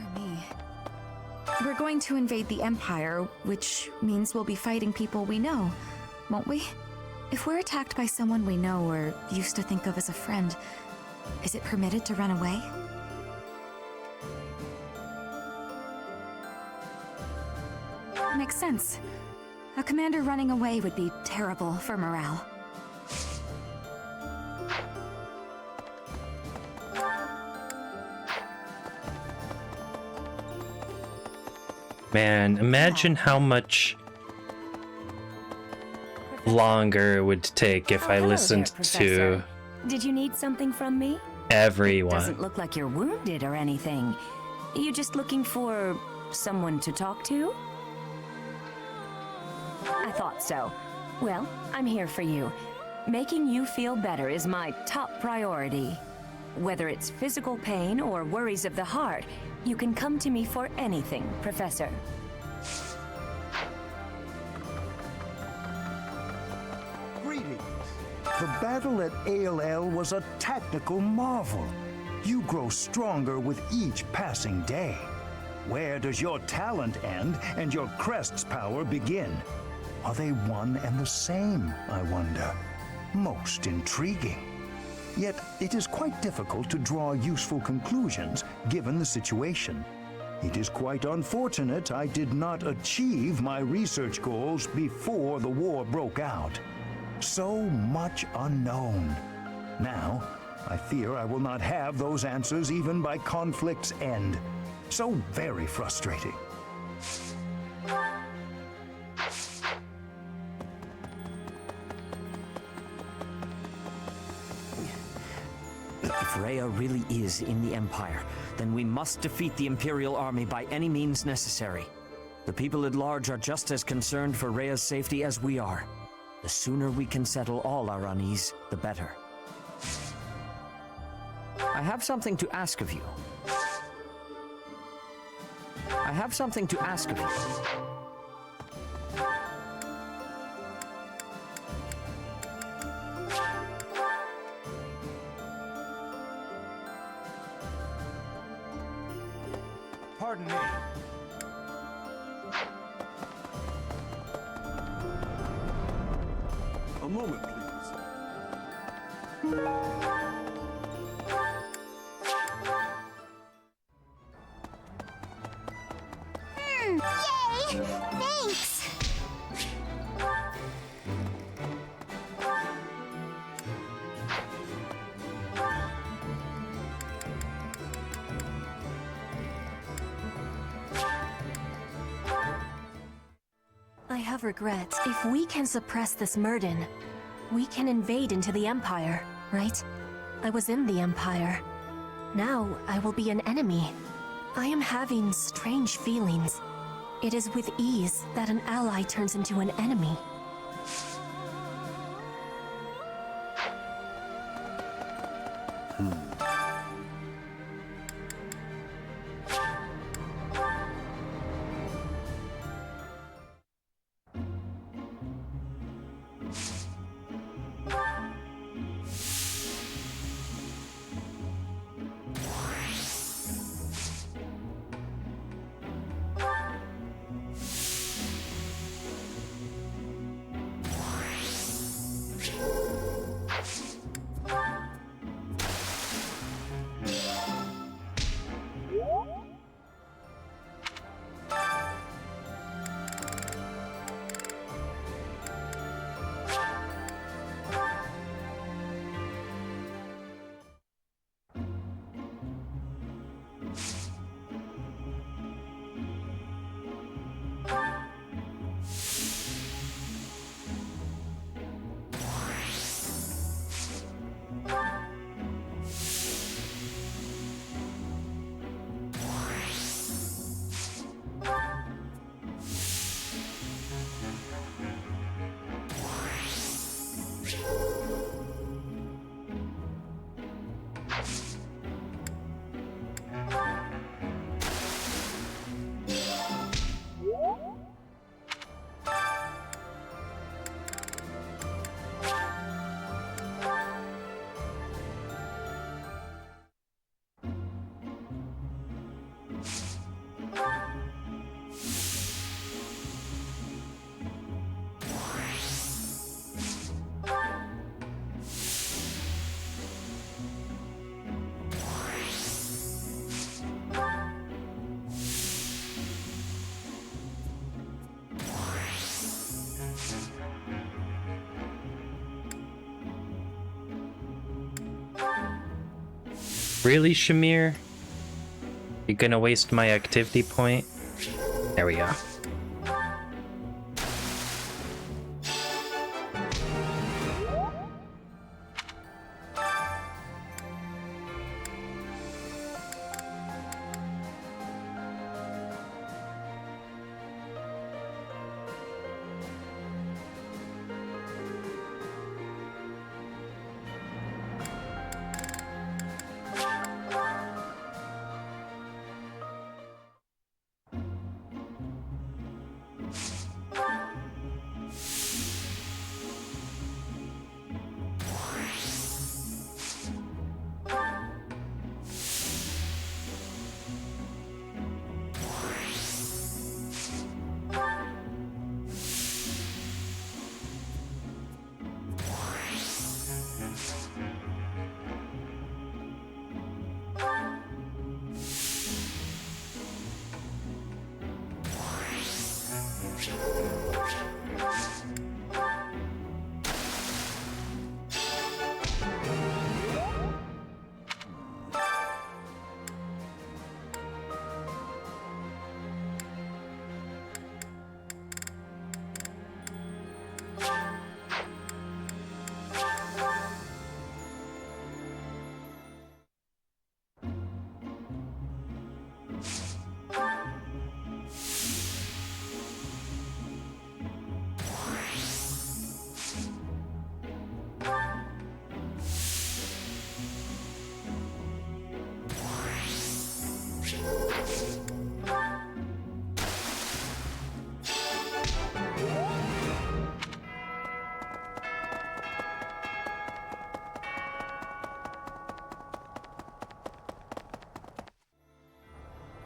We're going to invade the Empire, which means we'll be fighting people we know, won't we? If we're attacked by someone we know or used to think of as a friend, is it permitted to run away? Makes sense. A commander running away would be terrible for morale. Man, imagine how much longer it would take if I listened to Did you need something from me? everyone. Doesn't look like you're wounded or anything. You just looking for someone to talk to? I thought so. Well, I'm here for you. Making you feel better is my top priority. Whether it's physical pain or worries of the heart, you can come to me for anything, Professor. Greetings. The battle at Aolel was a tactical marvel. You grow stronger with each passing day. Where does your talent end and your crest's power begin? Are they one and the same, I wonder? Most intriguing. Yet it is quite difficult to draw useful conclusions given the situation. It is quite unfortunate I did not achieve my research goals before the war broke out. So much unknown. Now, I fear I will not have those answers even by conflict's end. So very frustrating. If Rhea really is in the Empire, then we must defeat the Imperial army by any means necessary. The people at large are just as concerned for Rhea's safety as we are. The sooner we can settle all our unease, the better. I have something to ask of you. I have something to ask of you. Pardon me. A moment, please. Yay! Thanks! I have regrets. If we can suppress this Murden, we can invade into the Empire, right? I was in the Empire. Now I will be an enemy. I am having strange feelings. It is with ease that an ally turns into an enemy. Really, Shamir? You gonna waste my activity point? There we go.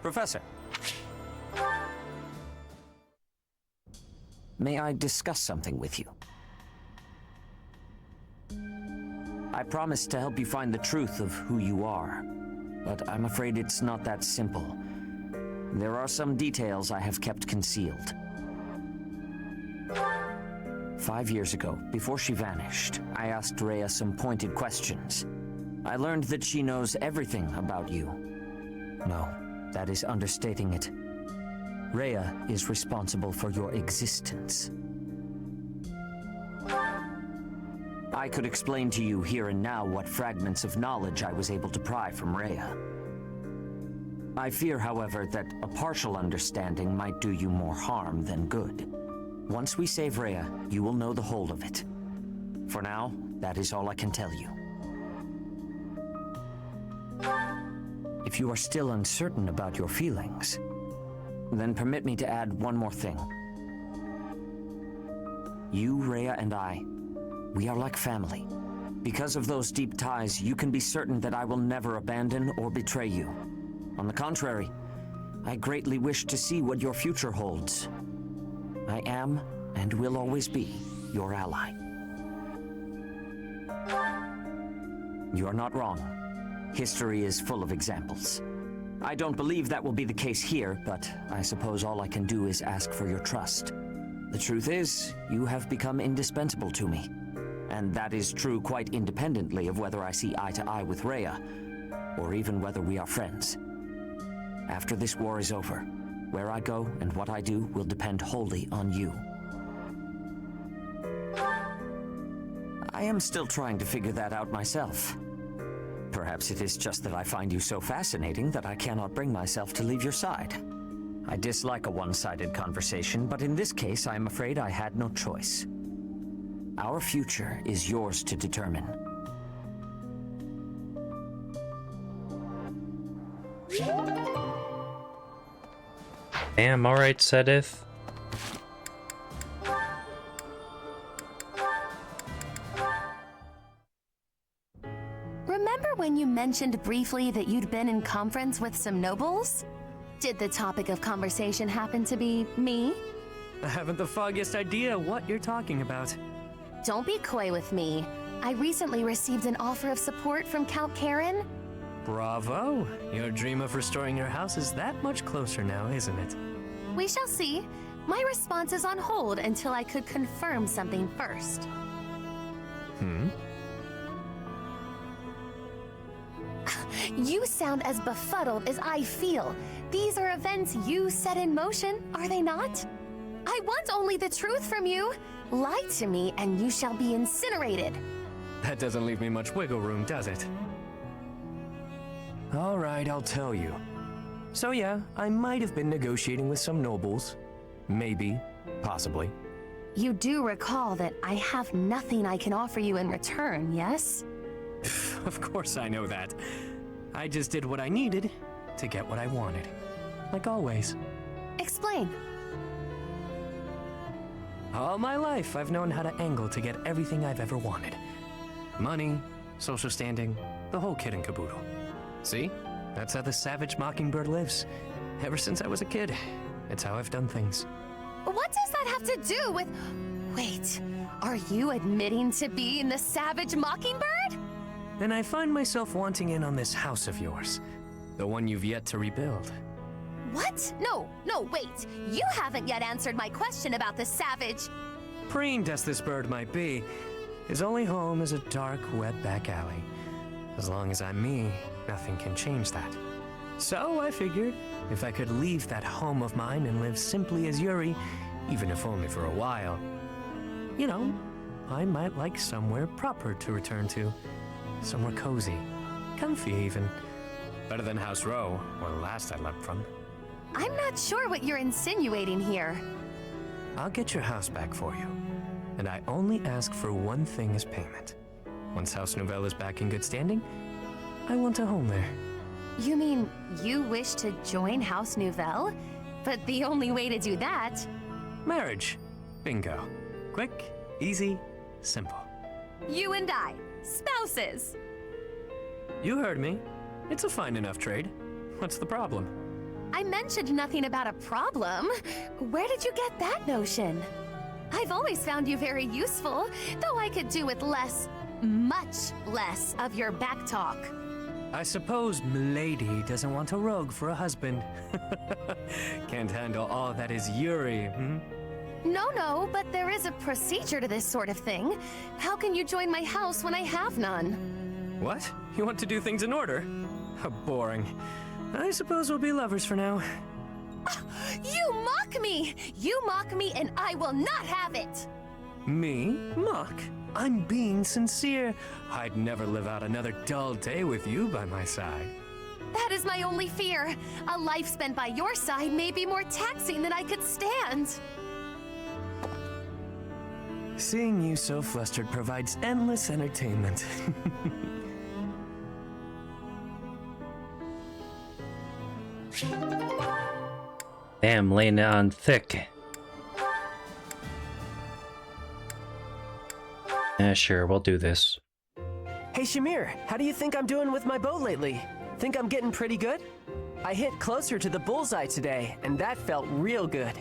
Professor. May I discuss something with you? I promised to help you find the truth of who you are, but I'm afraid it's not that simple. There are some details I have kept concealed. 5 years ago, before she vanished, I asked Rhea some pointed questions. I learned that she knows everything about you. No, that is understating it. Rhea is responsible for your existence. I could explain to you here and now what fragments of knowledge I was able to pry from Rhea. I fear, however, that a partial understanding might do you more harm than good. Once we save Rhea, you will know the whole of it. For now, that is all I can tell you. If you are still uncertain about your feelings, then permit me to add one more thing. You, Rhea, and I, we are like family. Because of those deep ties, you can be certain that I will never abandon or betray you. On the contrary, I greatly wish to see what your future holds. I am, and will always be, your ally. You are not wrong. History is full of examples. I don't believe that will be the case here, but I suppose all I can do is ask for your trust. The truth is, you have become indispensable to me. And that is true quite independently of whether I see eye to eye with Rhea, or even whether we are friends. After this war is over, where I go and what I do will depend wholly on you. I am still trying to figure that out myself. Perhaps it is just that I find you so fascinating that I cannot bring myself to leave your side. I dislike a one-sided conversation, but in this case, I am afraid I had no choice. Our future is yours to determine. Damn, alright, Sedith. Remember when you mentioned briefly that you'd been in conference with some nobles? Did the topic of conversation happen to be me? I haven't the foggiest idea what you're talking about. Don't be coy with me. I recently received an offer of support from Count Karen. Bravo! Your dream of restoring your house is that much closer now, isn't it? We shall see. My response is on hold until I could confirm something first. You sound as befuddled as I feel. These are events you set in motion, are they not? I want only the truth from you. Lie to me and you shall be incinerated. That doesn't leave me much wiggle room, does it? All right, I'll tell you. So yeah, I might have been negotiating with some nobles. Maybe. Possibly. You do recall that I have nothing I can offer you in return, yes? Of course I know that. I just did what I needed to get what I wanted. Like always. Explain. All my life, I've known how to angle to get everything I've ever wanted. Money, social standing, the whole kit and caboodle. See? That's how the savage mockingbird lives. Ever since I was a kid. It's how I've done things. What does that have to do with... Wait, are you admitting to being the savage mockingbird? And I find myself wanting in on this house of yours. The one you've yet to rebuild. What? No, wait. You haven't yet answered my question about the savage... Preened as this bird might be, his only home is a dark, wet back alley. As long as I'm me, nothing can change that. So I figured, if I could leave that home of mine and live simply as Yuri, even if only for a while, you know, I might like somewhere proper to return to. Somewhere cozy, comfy even. Better than House Row, or the last I left from. I'm not sure what you're insinuating here. I'll get your house back for you. And I only ask for one thing as payment. Once House Nouvelle is back in good standing, I want a home there. You mean you wish to join House Nouvelle? But the only way to do that... Marriage. Bingo. Quick, easy, simple. You and I, spouses. You heard me. It's a fine enough trade. What's the problem? I mentioned nothing about a problem. Where did you get that notion? I've always found you very useful, though I could do with less, much less of your back talk. I suppose Milady doesn't want a rogue for a husband. Can't handle all that is Yuri, hmm? No, but there is a procedure to this sort of thing. How can you join my house when I have none? What? You want to do things in order? How boring. I suppose we'll be lovers for now. You mock me! You mock me and I will not have it! Me? Mock? I'm being sincere. I'd never live out another dull day with you by my side. That is my only fear. A life spent by your side may be more taxing than I could stand. Seeing you so flustered provides endless entertainment. Damn, laying it on thick. Yeah, sure, we'll do this. Hey Shamir, how do you think I'm doing with my bow lately? Think I'm getting pretty good? I hit closer to the bullseye today, and that felt real good.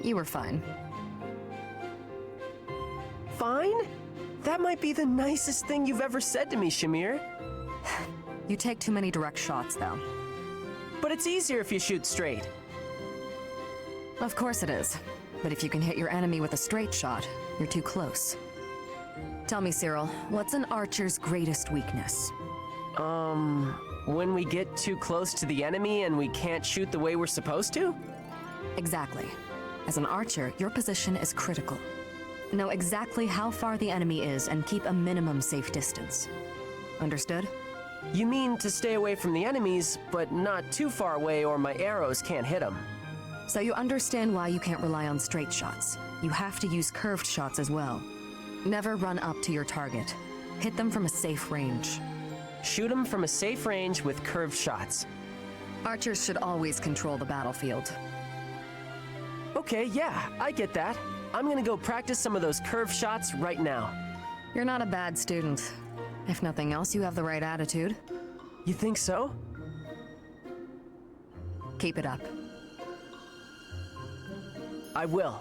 You were fine. Fine? That might be the nicest thing you've ever said to me, Shamir. You take too many direct shots, though. But it's easier if you shoot straight. Of course it is. But if you can hit your enemy with a straight shot, you're too close. Tell me, Cyril, what's an archer's greatest weakness? When we get too close to the enemy and we can't shoot the way we're supposed to? Exactly. As an archer, your position is critical. Know exactly how far the enemy is and keep a minimum safe distance. Understood? You mean to stay away from the enemies, but not too far away or my arrows can't hit them. So you understand why you can't rely on straight shots. You have to use curved shots as well. Never run up to your target. Hit them from a safe range. Shoot them from a safe range with curved shots. Archers should always control the battlefield. Okay, yeah, I get that. I'm gonna go practice some of those curved shots right now. You're not a bad student. If nothing else, you have the right attitude. You think so? Keep it up. I will.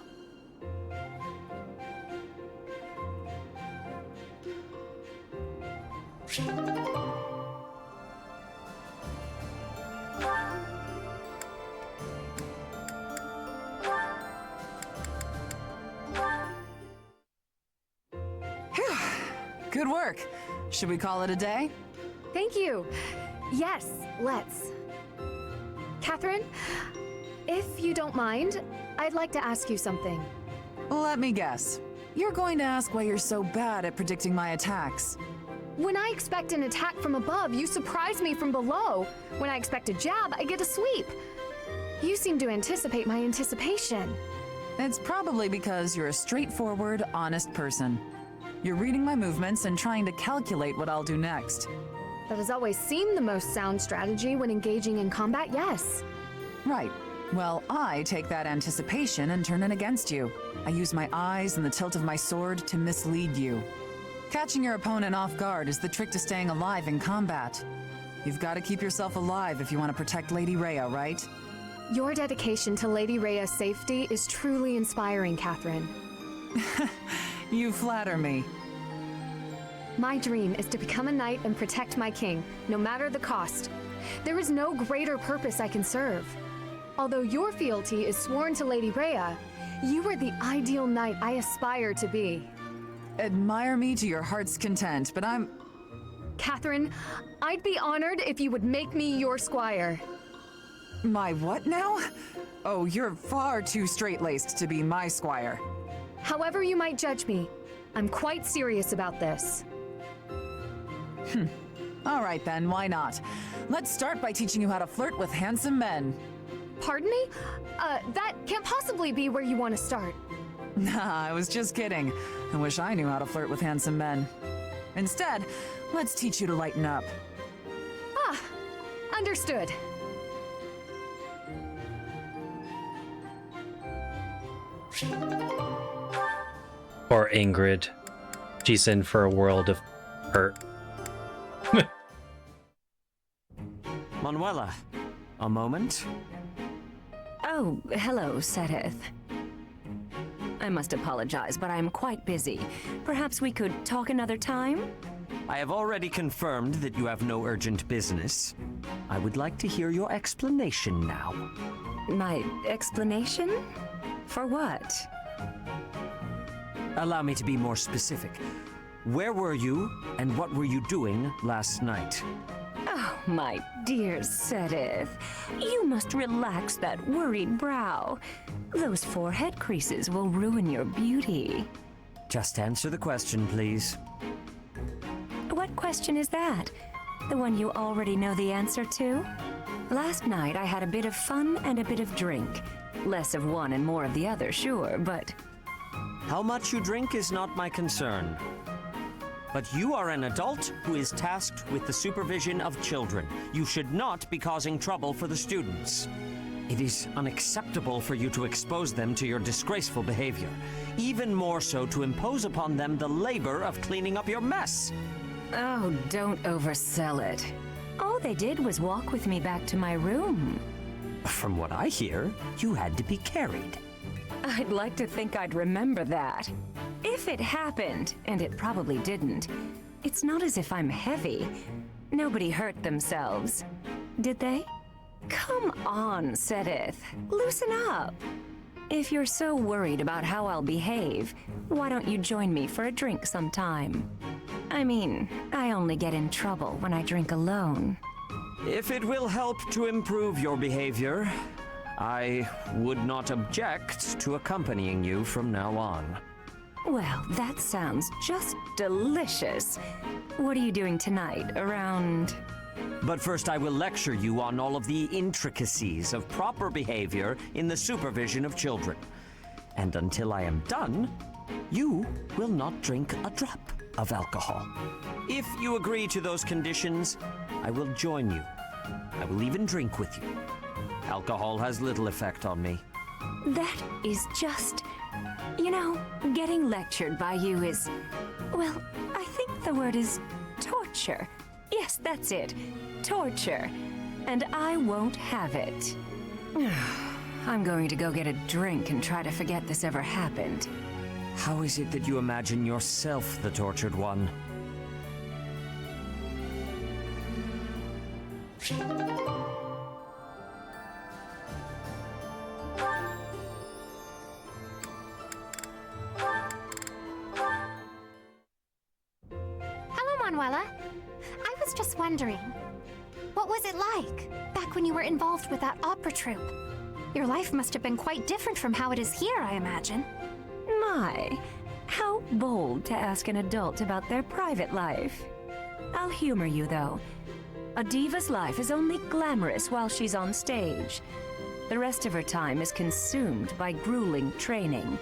Good work. Should we call it a day? Thank you. Yes, let's. Catherine, if you don't mind, I'd like to ask you something. Let me guess. You're going to ask why you're so bad at predicting my attacks. When I expect an attack from above, you surprise me from below. When I expect a jab, I get a sweep. You seem to anticipate my anticipation. It's probably because you're a straightforward, honest person. You're reading my movements and trying to calculate what I'll do next. That has always seemed the most sound strategy when engaging in combat, yes. Right. Well, I take that anticipation and turn it against you. I use my eyes and the tilt of my sword to mislead you. Catching your opponent off guard is the trick to staying alive in combat. You've got to keep yourself alive if you want to protect Lady Rhea, right? Your dedication to Lady Rhea's safety is truly inspiring, Catherine. You flatter me. My dream is to become a knight and protect my king, no matter the cost. There is no greater purpose I can serve. Although your fealty is sworn to Lady Rhea, you are the ideal knight I aspire to be. Admire me to your heart's content, but I'm... Catherine, I'd be honored if you would make me your squire. My what now? Oh, you're far too straight-laced to be my squire. However you might judge me, I'm quite serious about this. All right then, why not? Let's start by teaching you how to flirt with handsome men. Pardon me? That can't possibly be where you want to start. Nah, I was just kidding. I wish I knew how to flirt with handsome men. Instead, let's teach you to lighten up. Ah, understood. Poor Ingrid. She's in for a world of hurt. Manuela, a moment? Oh, hello, Seteth. I must apologize, but I am quite busy. Perhaps we could talk another time? I have already confirmed that you have no urgent business. I would like to hear your explanation now. My explanation? For what? Allow me to be more specific. Where were you, and what were you doing last night? Oh, my dear Seteth, you must relax that worried brow. Those forehead creases will ruin your beauty. Just answer the question, please. What question is that? The one you already know the answer to? Last night I had a bit of fun and a bit of drink. Less of one and more of the other, sure, but... How much you drink is not my concern. But you are an adult who is tasked with the supervision of children. You should not be causing trouble for the students. It is unacceptable for you to expose them to your disgraceful behavior. Even more so to impose upon them the labor of cleaning up your mess. Oh, don't oversell it. All they did was walk with me back to my room. From what I hear, you had to be carried. I'd like to think I'd remember that. If it happened, and it probably didn't, it's not as if I'm heavy. Nobody hurt themselves. Did they? Come on, Seteth. Loosen up. If you're so worried about how I'll behave, why don't you join me for a drink sometime? I mean, I only get in trouble when I drink alone. If it will help to improve your behavior, I would not object to accompanying you from now on. Well, that sounds just delicious. What are you doing tonight, around... But first I will lecture you on all of the intricacies of proper behavior in the supervision of children. And until I am done, you will not drink a drop of alcohol. If you agree to those conditions, I will join you. I will even drink with you. Alcohol has little effect on me. That is just... You know, getting lectured by you is... Well, I think the word is torture. Yes, that's it. Torture. And I won't have it. I'm going to go get a drink and try to forget this ever happened. How is it that you imagine yourself the tortured one? I was just wondering, what was it like back when you were involved with that opera troupe? Your life must have been quite different from how it is here, I imagine. My, how bold to ask an adult about their private life. I'll humor you, though. A diva's life is only glamorous while she's on stage. The rest of her time is consumed by grueling training.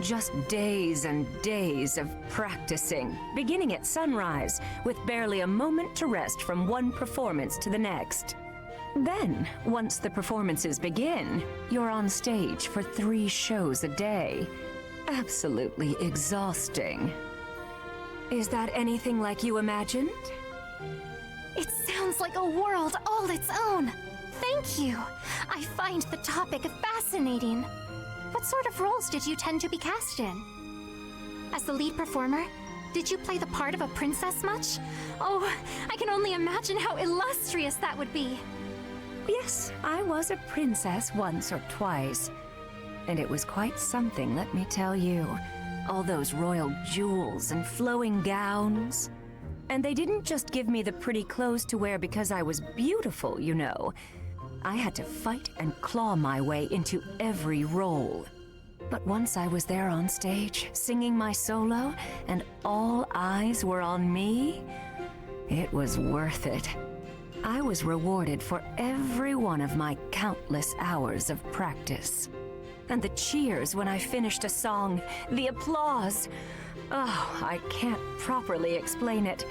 Just days and days of practicing, beginning at sunrise, with barely a moment to rest from one performance to the next. Then, once the performances begin, you're on stage for 3 shows a day. Absolutely exhausting. Is that anything like you imagined? It sounds like a world all its own. Thank you. I find the topic fascinating. What sort of roles did you tend to be cast in? As the lead performer, did you play the part of a princess much? Oh, I can only imagine how illustrious that would be. Yes, I was a princess once or twice. And it was quite something, let me tell you. All those royal jewels and flowing gowns. And they didn't just give me the pretty clothes to wear because I was beautiful, you know. I had to fight and claw my way into every role. But once I was there on stage, singing my solo, and all eyes were on me, it was worth it. I was rewarded for every one of my countless hours of practice. And the cheers when I finished a song, the applause. Oh, I can't properly explain it,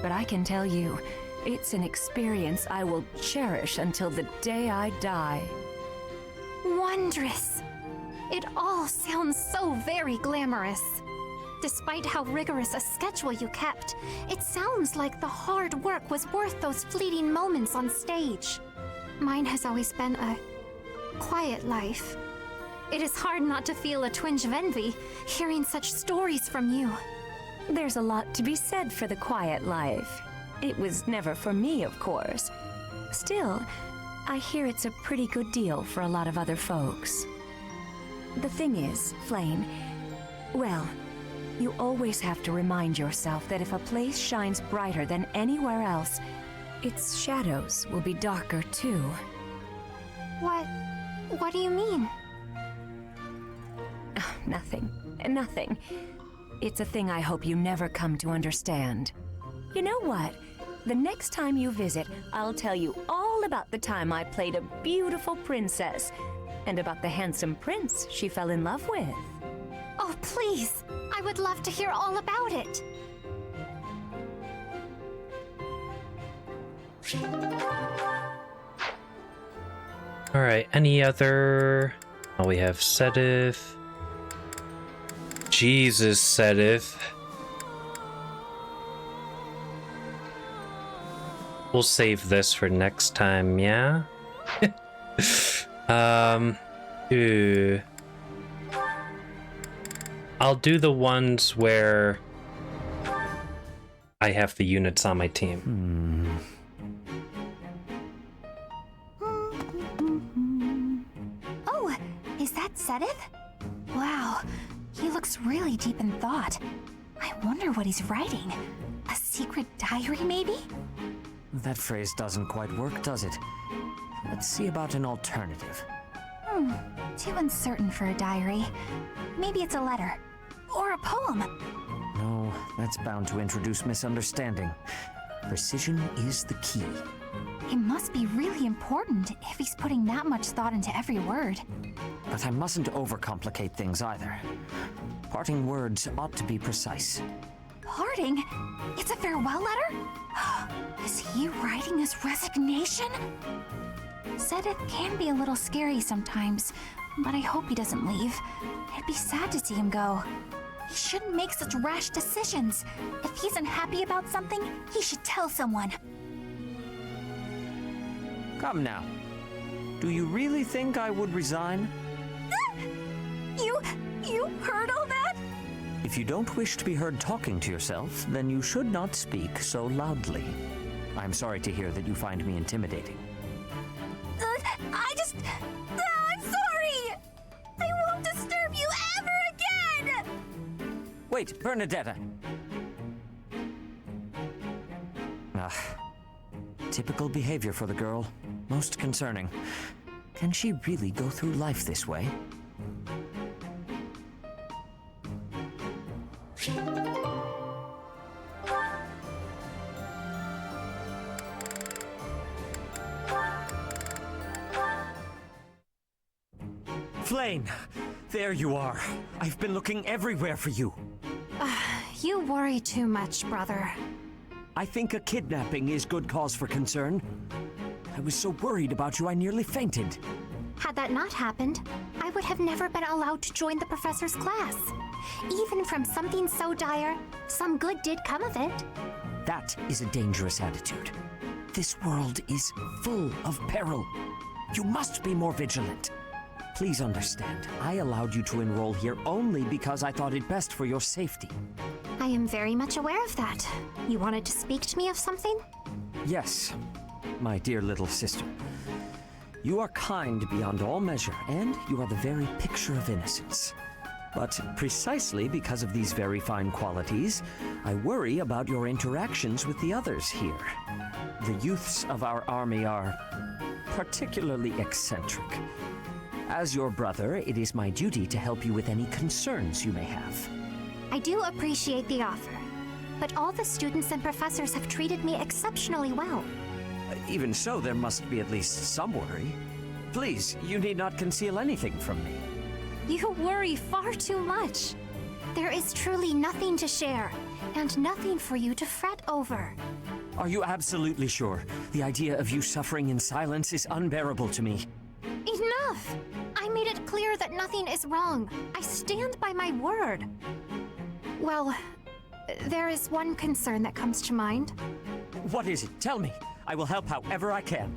but I can tell you, it's an experience I will cherish until the day I die. Wondrous. It all sounds so very glamorous. Despite how rigorous a schedule you kept, it sounds like the hard work was worth those fleeting moments on stage. Mine has always been a quiet life. It is hard not to feel a twinge of envy hearing such stories from you. There's a lot to be said for the quiet life. It was never for me, of course. Still, I hear it's a pretty good deal for a lot of other folks. The thing is, Flame, well, you always have to remind yourself that if a place shines brighter than anywhere else, its shadows will be darker too. What do you mean? Nothing. It's a thing I hope you never come to understand. You know what? The next time you visit, I'll tell you all about the time I played a beautiful princess, and about the handsome prince she fell in love with. Oh, please! I would love to hear all about it! Alright, any other... Oh, we have Sedith. Jesus, Sedith. We'll save this for next time, yeah? Ooh. I'll do the ones where I have the units on my team. Oh, is that Sedith? Wow, he looks really deep in thought. I wonder what he's writing. A secret diary, maybe? That phrase doesn't quite work, does it? Let's see about an alternative. Too uncertain for a diary. Maybe it's a letter. Or a poem. No, that's bound to introduce misunderstanding. Precision is the key. It must be really important if he's putting that much thought into every word. But I mustn't overcomplicate things either. Parting words ought to be precise. Parting? It's a farewell letter? Is he writing his resignation? Sedith can be a little scary sometimes, but I hope he doesn't leave. It'd be sad to see him go. He shouldn't make such rash decisions. If he's unhappy about something, he should tell someone. Come now. Do you really think I would resign? You heard all that? If you don't wish to be heard talking to yourself, then you should not speak so loudly. I'm sorry to hear that you find me intimidating. I'm sorry! I won't disturb you ever again! Wait, Bernadetta! Typical behavior for the girl. Most concerning. Can she really go through life this way? Flame! There you are. I've been looking everywhere for you. You worry too much, brother. I think a kidnapping is good cause for concern. I was so worried about you I nearly fainted. Had that not happened, I would have never been allowed to join the professor's class. Even from something so dire, some good did come of it. That is a dangerous attitude. This world is full of peril. You must be more vigilant. Please understand, I allowed you to enroll here only because I thought it best for your safety. I am very much aware of that. You wanted to speak to me of something? Yes, my dear little sister. You are kind beyond all measure, and you are the very picture of innocence. But precisely because of these very fine qualities, I worry about your interactions with the others here. The youths of our army are particularly eccentric. As your brother, it is my duty to help you with any concerns you may have. I do appreciate the offer, but all the students and professors have treated me exceptionally well. Even so, there must be at least some worry. Please, you need not conceal anything from me. You worry far too much. There is truly nothing to share, and nothing for you to fret over. Are you absolutely sure? The idea of you suffering in silence is unbearable to me. Enough! I made it clear that nothing is wrong. I stand by my word. Well, there is one concern that comes to mind. What is it? Tell me. I will help however I can.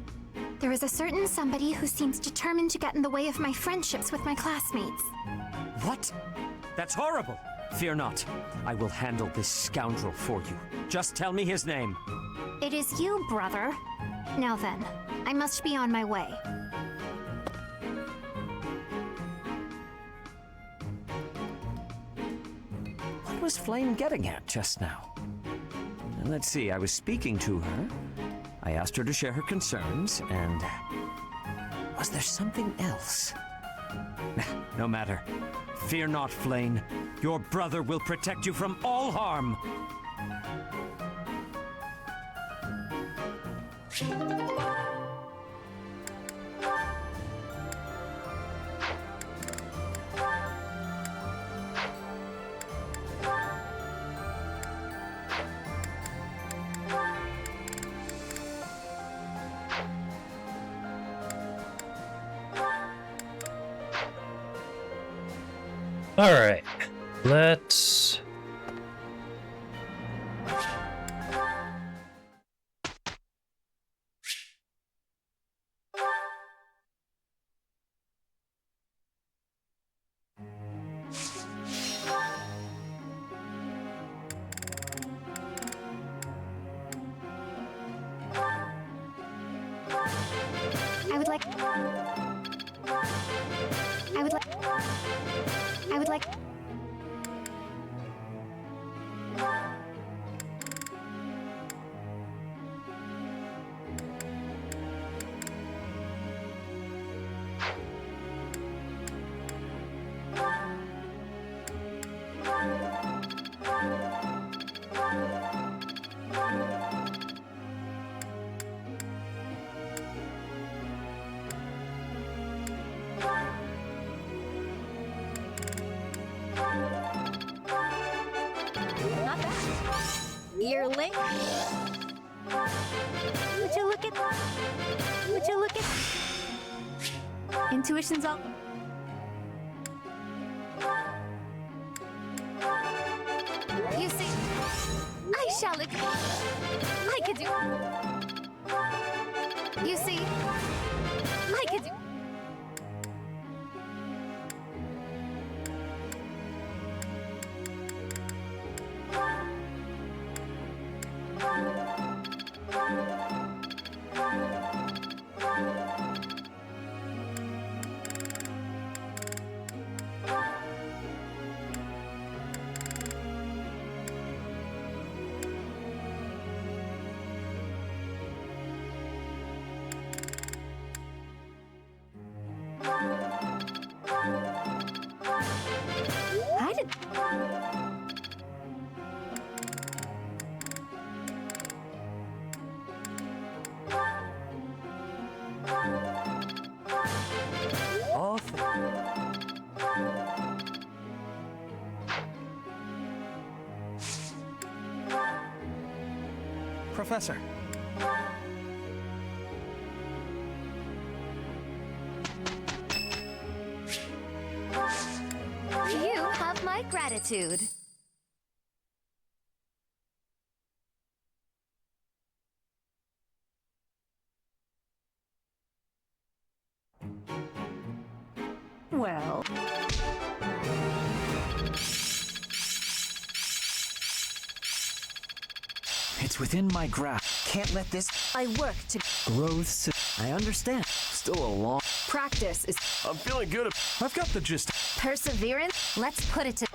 There is a certain somebody who seems determined to get in the way of my friendships with my classmates. What? That's horrible! Fear not. I will handle this scoundrel for you. Just tell me his name. It is you, brother. Now then, I must be on my way. What was Flame getting at just now? And let's see, I was speaking to her. I asked her to share her concerns, and... was there something else? No matter. Fear not, Flame. Your brother will protect you from all harm. All right, let's... I would like... Not bad. Yearling. Would you look at... Intuition's all... You see, I shall... I could do... You see, I could do... I did... Professor. You have my gratitude. Well... It's within my grasp. Can't let this I work to... growth... I understand. Still a long... Practice is... I'm feeling good. I've got the gist. Perseverance? Let's put it to...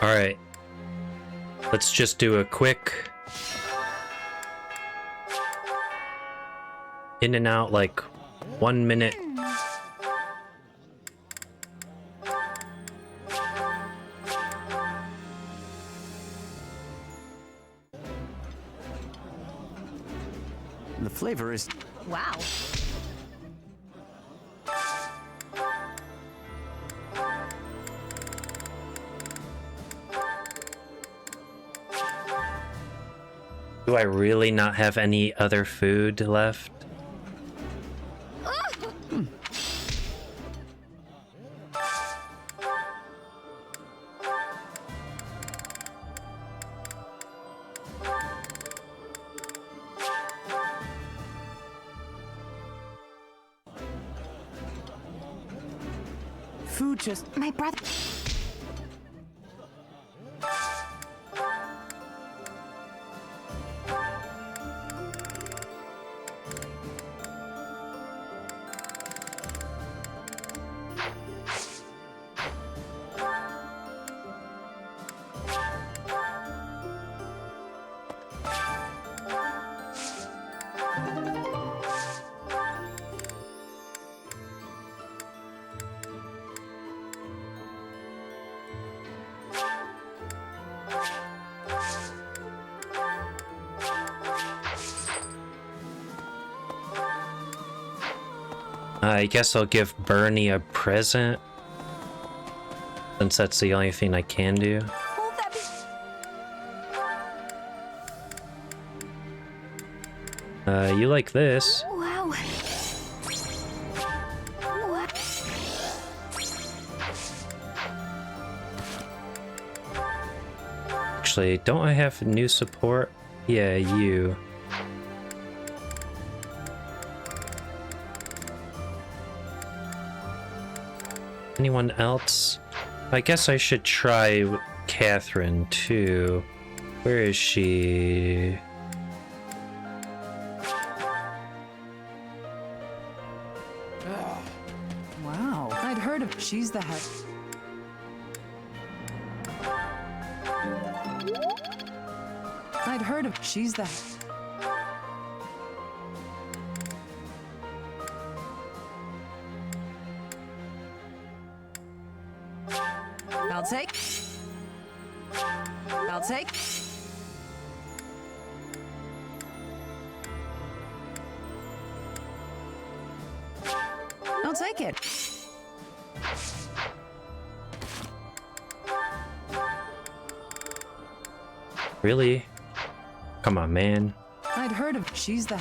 All right, let's just do a quick in and out, like 1 minute. The flavor is... Wow. Do I really not have any other food left? food just... My brother... I guess I'll give Bernie a present, since that's the only thing I can do. You like this? Wow. What? Actually, don't I have new support? Yeah, you. Anyone else? I guess I should try Catherine too. Where is she? Wow, I'd heard of... She's the head... I'd heard of... She's the... I'll take... I'll take... I'll take it. Really? Come on, man. I'd heard of... She's the...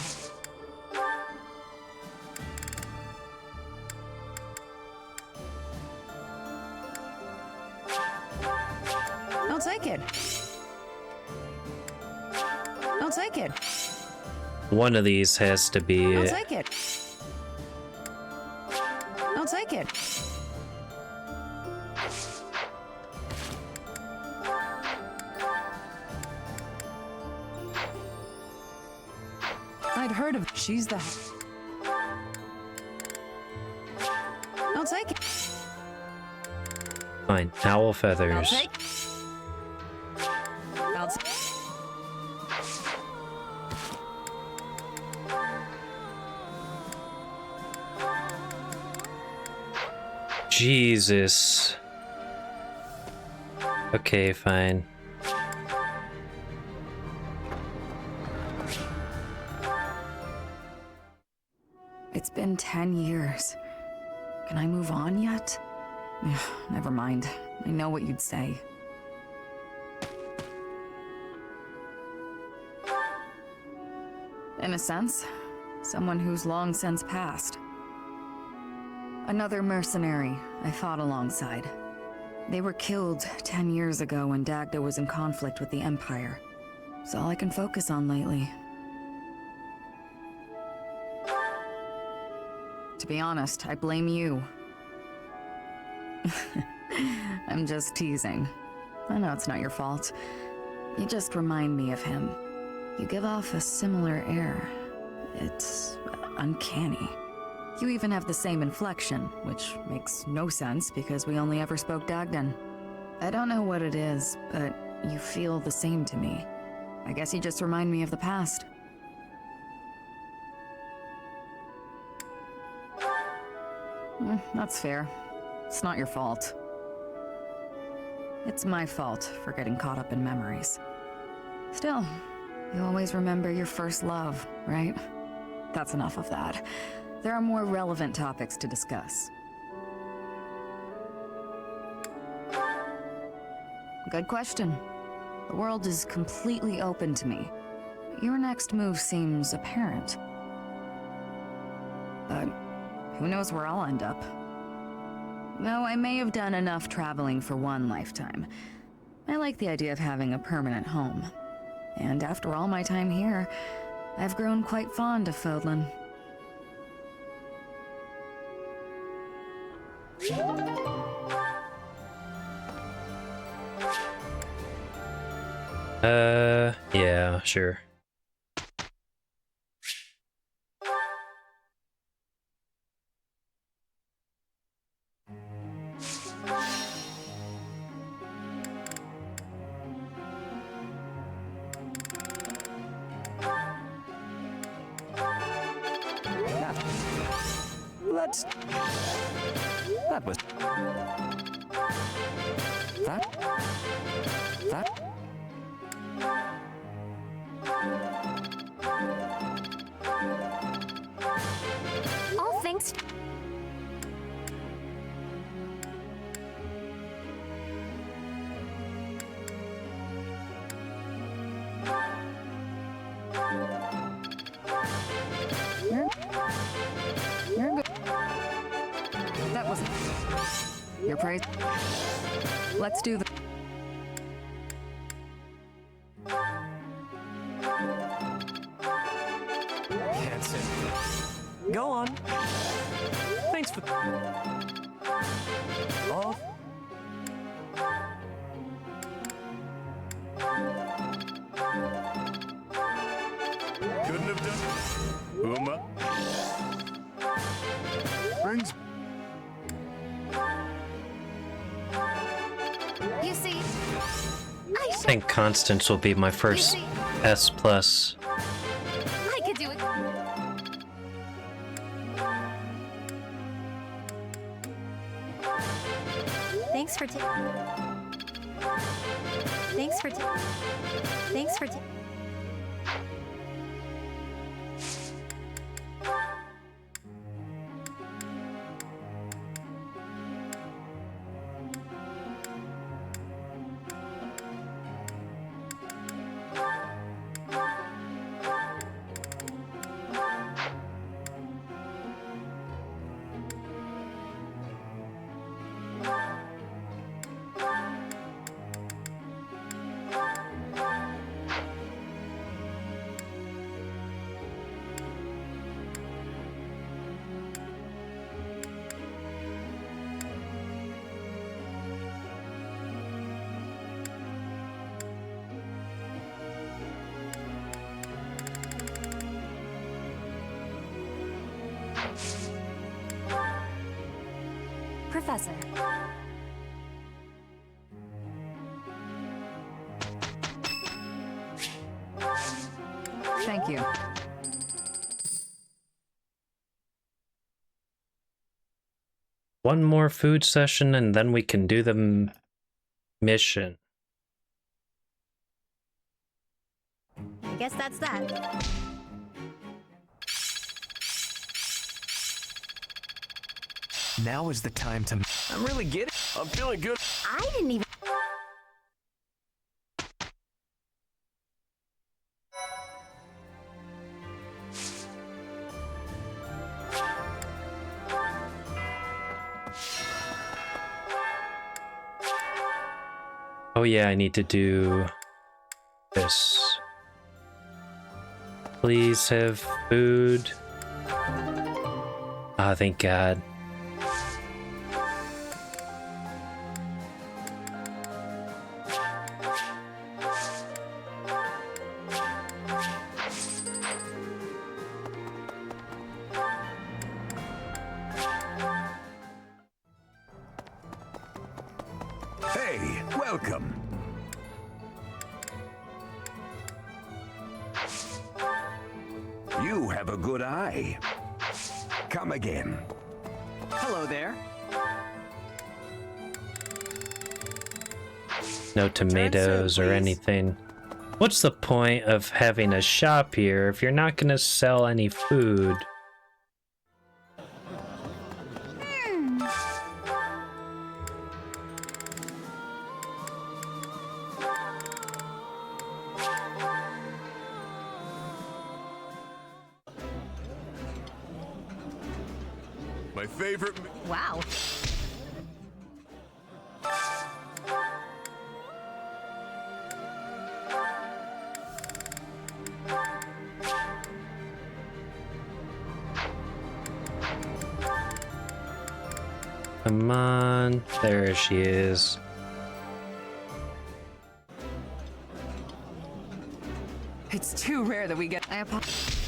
I'll take it. I'll take it. One of these has to be I'll it. take it. I'll take it. I'd heard of... She's the... I'll take it. Fine. Owl I'll feathers. take... I'll take... Jesus. Okay, fine. It's been 10 years. Can I move on yet? Never mind. I know what you'd say. In a sense, someone who's long since passed. Another mercenary I fought alongside. They were killed 10 years ago when Dagda was in conflict with the Empire. It's all I can focus on lately. To be honest, I blame you. I'm just teasing. I know it's not your fault. You just remind me of him. You give off a similar air. It's uncanny. You even have the same inflection, which makes no sense because we only ever spoke Dagdan. I don't know what it is, but you feel the same to me. I guess you just remind me of the past. That's fair. It's not your fault. It's my fault for getting caught up in memories. Still, you always remember your first love, right? That's enough of that. There are more relevant topics to discuss. Good question. The world is completely open to me. Your next move seems apparent. But who knows where I'll end up? Though I may have done enough traveling for one lifetime. I like the idea of having a permanent home. And after all my time here, I've grown quite fond of Fodlan. Yeah, sure. That was... That... All thanks. You're good. That was... Your praise. Let's do the... Can't sit. Go on. Thanks for... Off. Couldn't have done it. Uma. Brings. You see, I think Constance will be my first S+. I could do it. Thanks for Thanks for Thanks for Professor. Thank you. One more food session and then we can do the mission. I guess that's that. Now is the time to... I'm really getting... I'm feeling good. I didn't even... Oh yeah, I need to do this. Please have food. Ah, thank God. Hey, welcome. You have a good eye. Come again. Hello there. No tomatoes or anything. What's the point of having a shop here if you're not gonna sell any food? My favorite. Wow. Come on, there she is. It's too rare that we get. I apologize.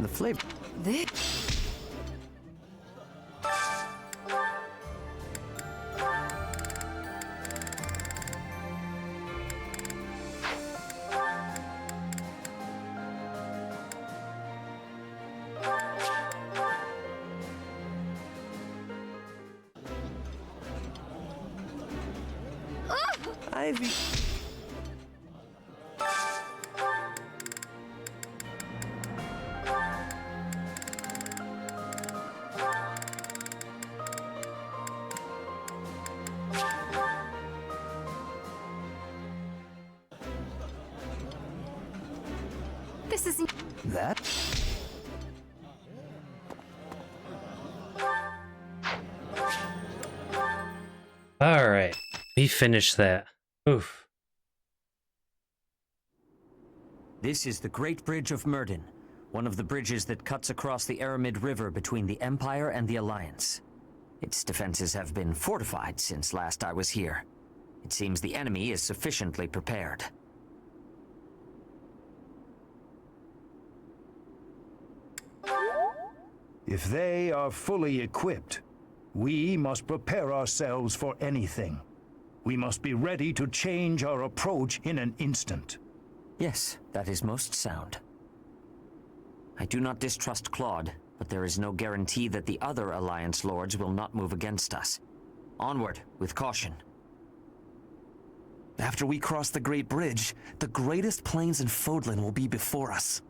The flavor. This. Ivy. This isn't. That? All right, we finished that. Oof. This is the Great Bridge of Myrden, one of the bridges that cuts across the Aramid River between the Empire and the Alliance. Its defenses have been fortified since last I was here. It seems the enemy is sufficiently prepared. If they are fully equipped, we must prepare ourselves for anything. We must be ready to change our approach in an instant. Yes, that is most sound. I do not distrust Claude, but there is no guarantee that the other Alliance lords will not move against us. Onward, with caution. After we cross the Great Bridge, the greatest plains in Fodlan will be before us.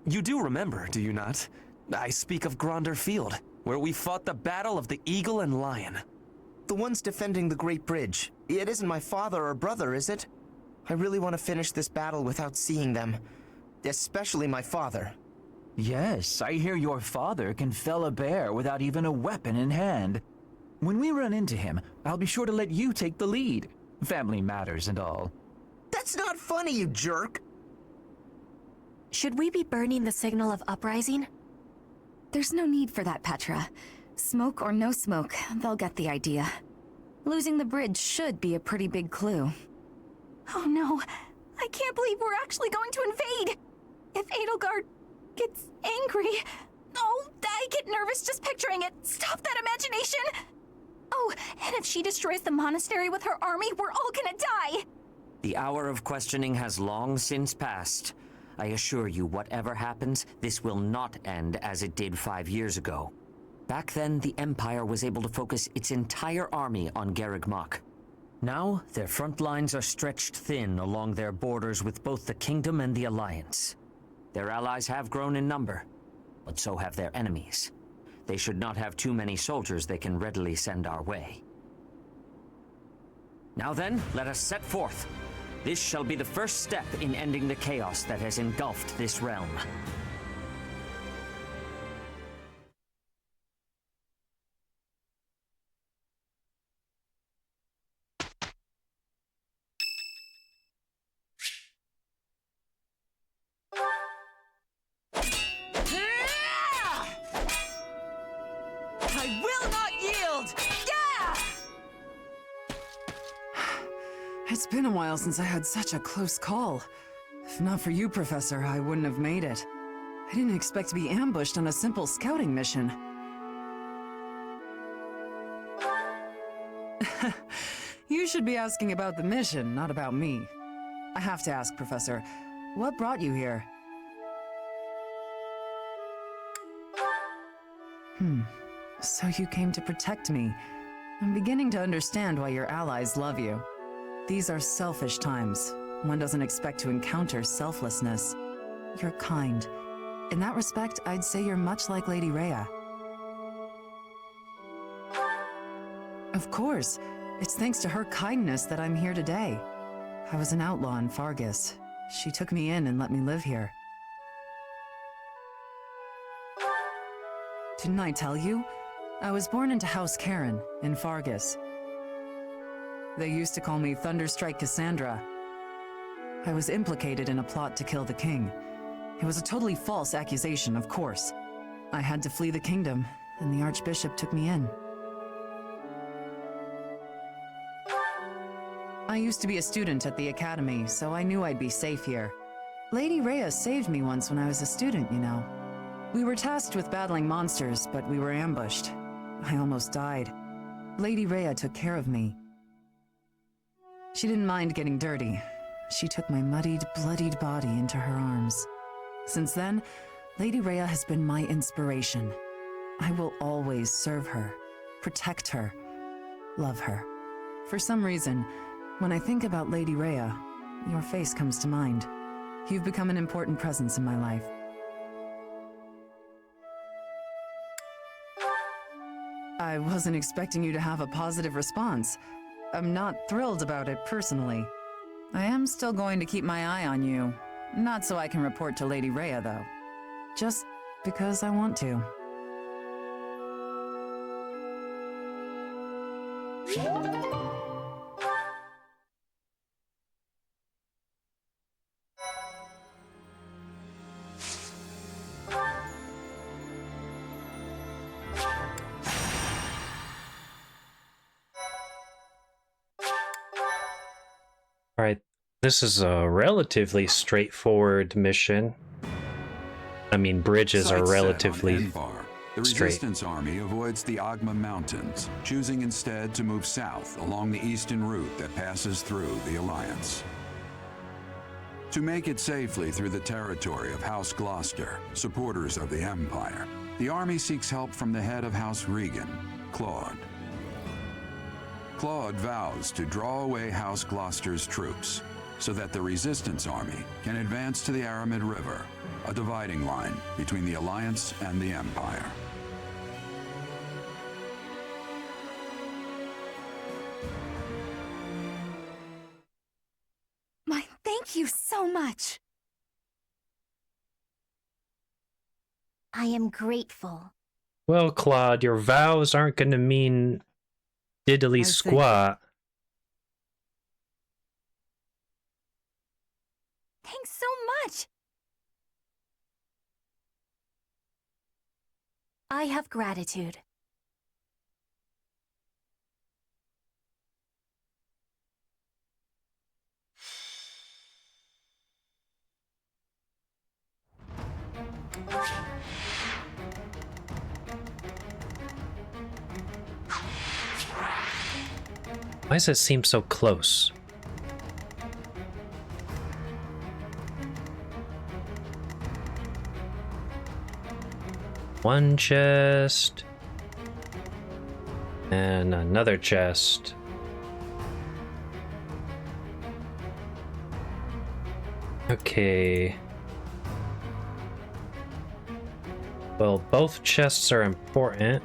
You do remember, do you not? I speak of Gronder Field, where we fought the Battle of the Eagle and Lion. The ones defending the Great Bridge. It isn't my father or brother, is it? I really want to finish this battle without seeing them. Especially my father. Yes, I hear your father can fell a bear without even a weapon in hand. When we run into him, I'll be sure to let you take the lead. Family matters and all. That's not funny, you jerk! Should we be burning the signal of uprising? There's no need for that, Petra. Smoke or no smoke, they'll get the idea. Losing the bridge should be a pretty big clue. Oh no, I can't believe we're actually going to invade! If Edelgard gets angry... Oh, I get nervous just picturing it. Stop that imagination! Oh, and if she destroys the monastery with her army, we're all gonna die! The hour of questioning has long since passed. I assure you, whatever happens, this will not end as it did 5 years ago. Back then, the Empire was able to focus its entire army on Garreg Mach. Now, their front lines are stretched thin along their borders with both the Kingdom and the Alliance. Their allies have grown in number, but so have their enemies. They should not have too many soldiers they can readily send our way. Now then, let us set forth. This shall be the first step in ending the chaos that has engulfed this realm. I will not yield! Yeah! It's been a while since I had such a close call. If not for you, Professor, I wouldn't have made it. I didn't expect to be ambushed on a simple scouting mission. You should be asking about the mission, not about me. I have to ask, Professor, what brought you here? So you came to protect me. I'm beginning to understand why your allies love you. These are selfish times. One doesn't expect to encounter selflessness. You're kind. In that respect, I'd say you're much like Lady Rhea. Of course. It's thanks to her kindness that I'm here today. I was an outlaw in Fargus. She took me in and let me live here. Didn't I tell you? I was born into House Karen in Fargus. They used to call me Thunderstrike Cassandra. I was implicated in a plot to kill the king. It was a totally false accusation, of course. I had to flee the kingdom, and the Archbishop took me in. I used to be a student at the academy, so I knew I'd be safe here. Lady Rhea saved me once when I was a student, you know. We were tasked with battling monsters, but we were ambushed. I almost died. Lady Rhea took care of me. She didn't mind getting dirty. She took my muddied, bloodied body into her arms. Since then, Lady Rhea has been my inspiration. I will always serve her, protect her, love her. For some reason, when I think about Lady Rhea, your face comes to mind. You've become an important presence in my life. I wasn't expecting you to have a positive response. I'm not thrilled about it personally. I am still going to keep my eye on you. Not so I can report to Lady Rhea, though. Just because I want to. Alright, this is a relatively straightforward mission. I mean, bridges are relatively the straight. Resistance Army avoids the Agma Mountains, choosing instead to move south along the eastern route that passes through the Alliance. To make it safely through the territory of House Gloucester, supporters of the Empire, the army seeks help from the head of House Regan, Claude. Claude vows to draw away House Gloucester's troops so that the Resistance Army can advance to the Aramid River, a dividing line between the Alliance and the Empire. Thank you so much. I am grateful. Well, Claude, your vows aren't going to mean diddly squat. Thanks so much. I have gratitude. Why does it seem so close? One chest. And another chest. Okay. Well, both chests are important.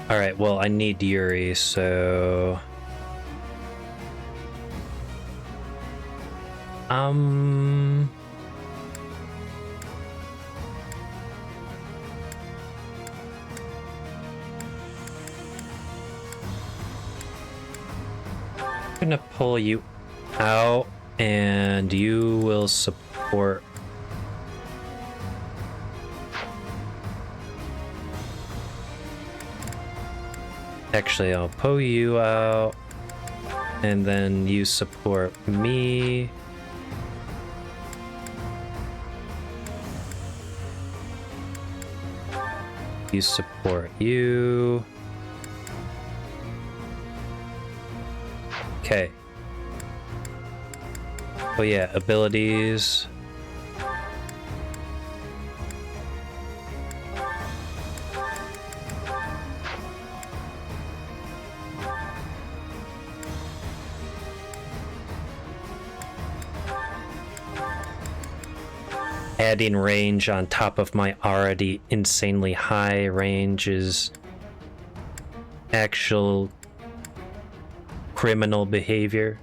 Alright, well, I need Yuri, so... I'm gonna pull you out, and you will support... Actually, I'll pull you out, and then you support me. You support you. Okay. Oh yeah, abilities. Adding range on top of my already insanely high range is actual criminal behavior.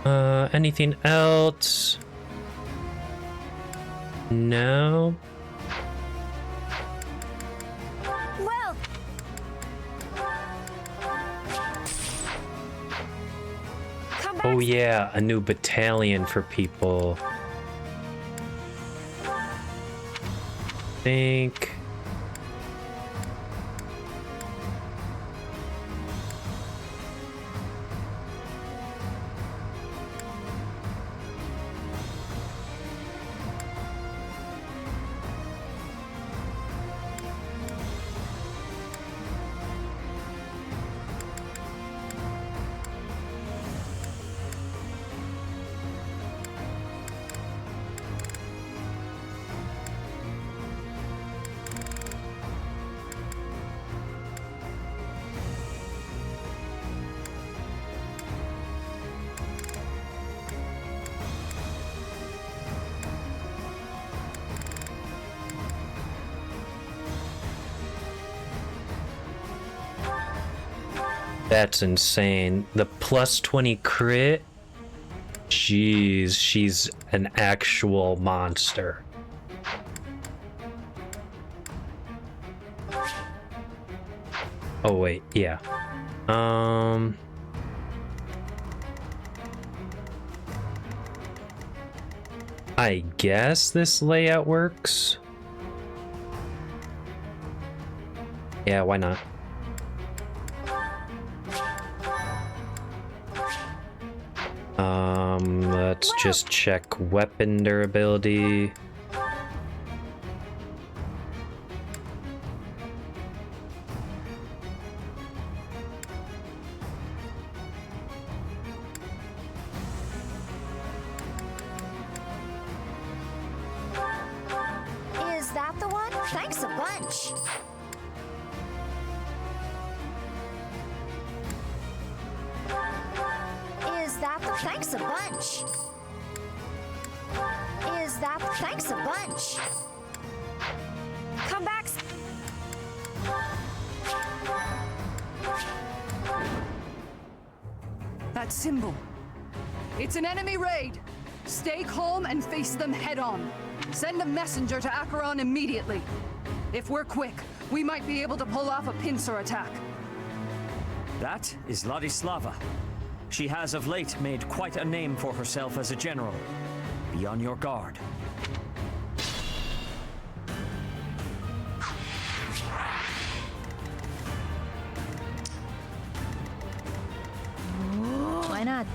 Anything else? No. Well, Oh yeah, a new battalion for people. Think. That's insane. The plus 20 crit? Jeez, she's an actual monster. Oh wait, yeah. I guess this layout works. Yeah, why not? Let's just check weapon durability. is that the one? Thanks a bunch. Is that the thanks a bunch? Is that thanks a bunch? Come back. That symbol. It's an enemy raid. Stay calm and face them head on. Send a messenger to Acheron immediately. If we're quick, we might be able to pull off a pincer attack. That is Ladislava. She has of late made quite a name for herself as a general. Be on your guard. Why not?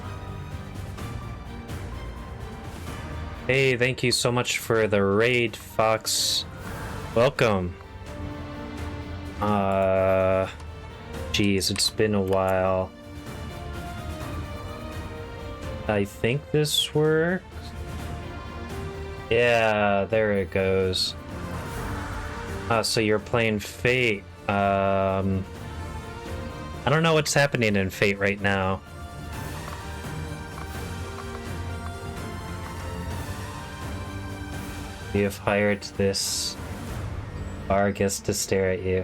Hey, thank you so much for the raid, Fox. Welcome. Geez, it's been a while. I think this works. Yeah, there it goes. So you're playing Fate. I don't know what's happening in Fate right now. You have hired this Vargas to stare at you.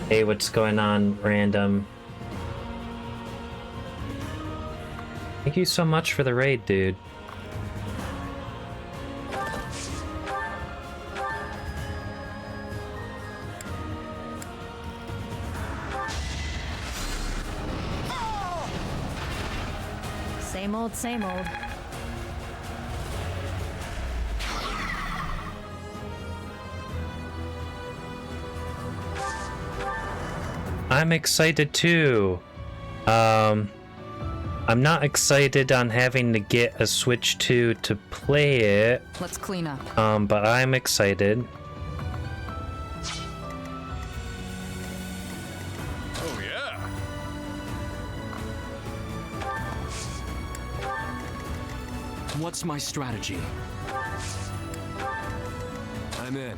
Hey, what's going on, random? Thank you so much for the raid, dude. Same old, same old. I'm excited too. I'm not excited on having to get a Switch 2 to play it. Let's clean up. But I'm excited. Oh yeah. What's my strategy? I'm in.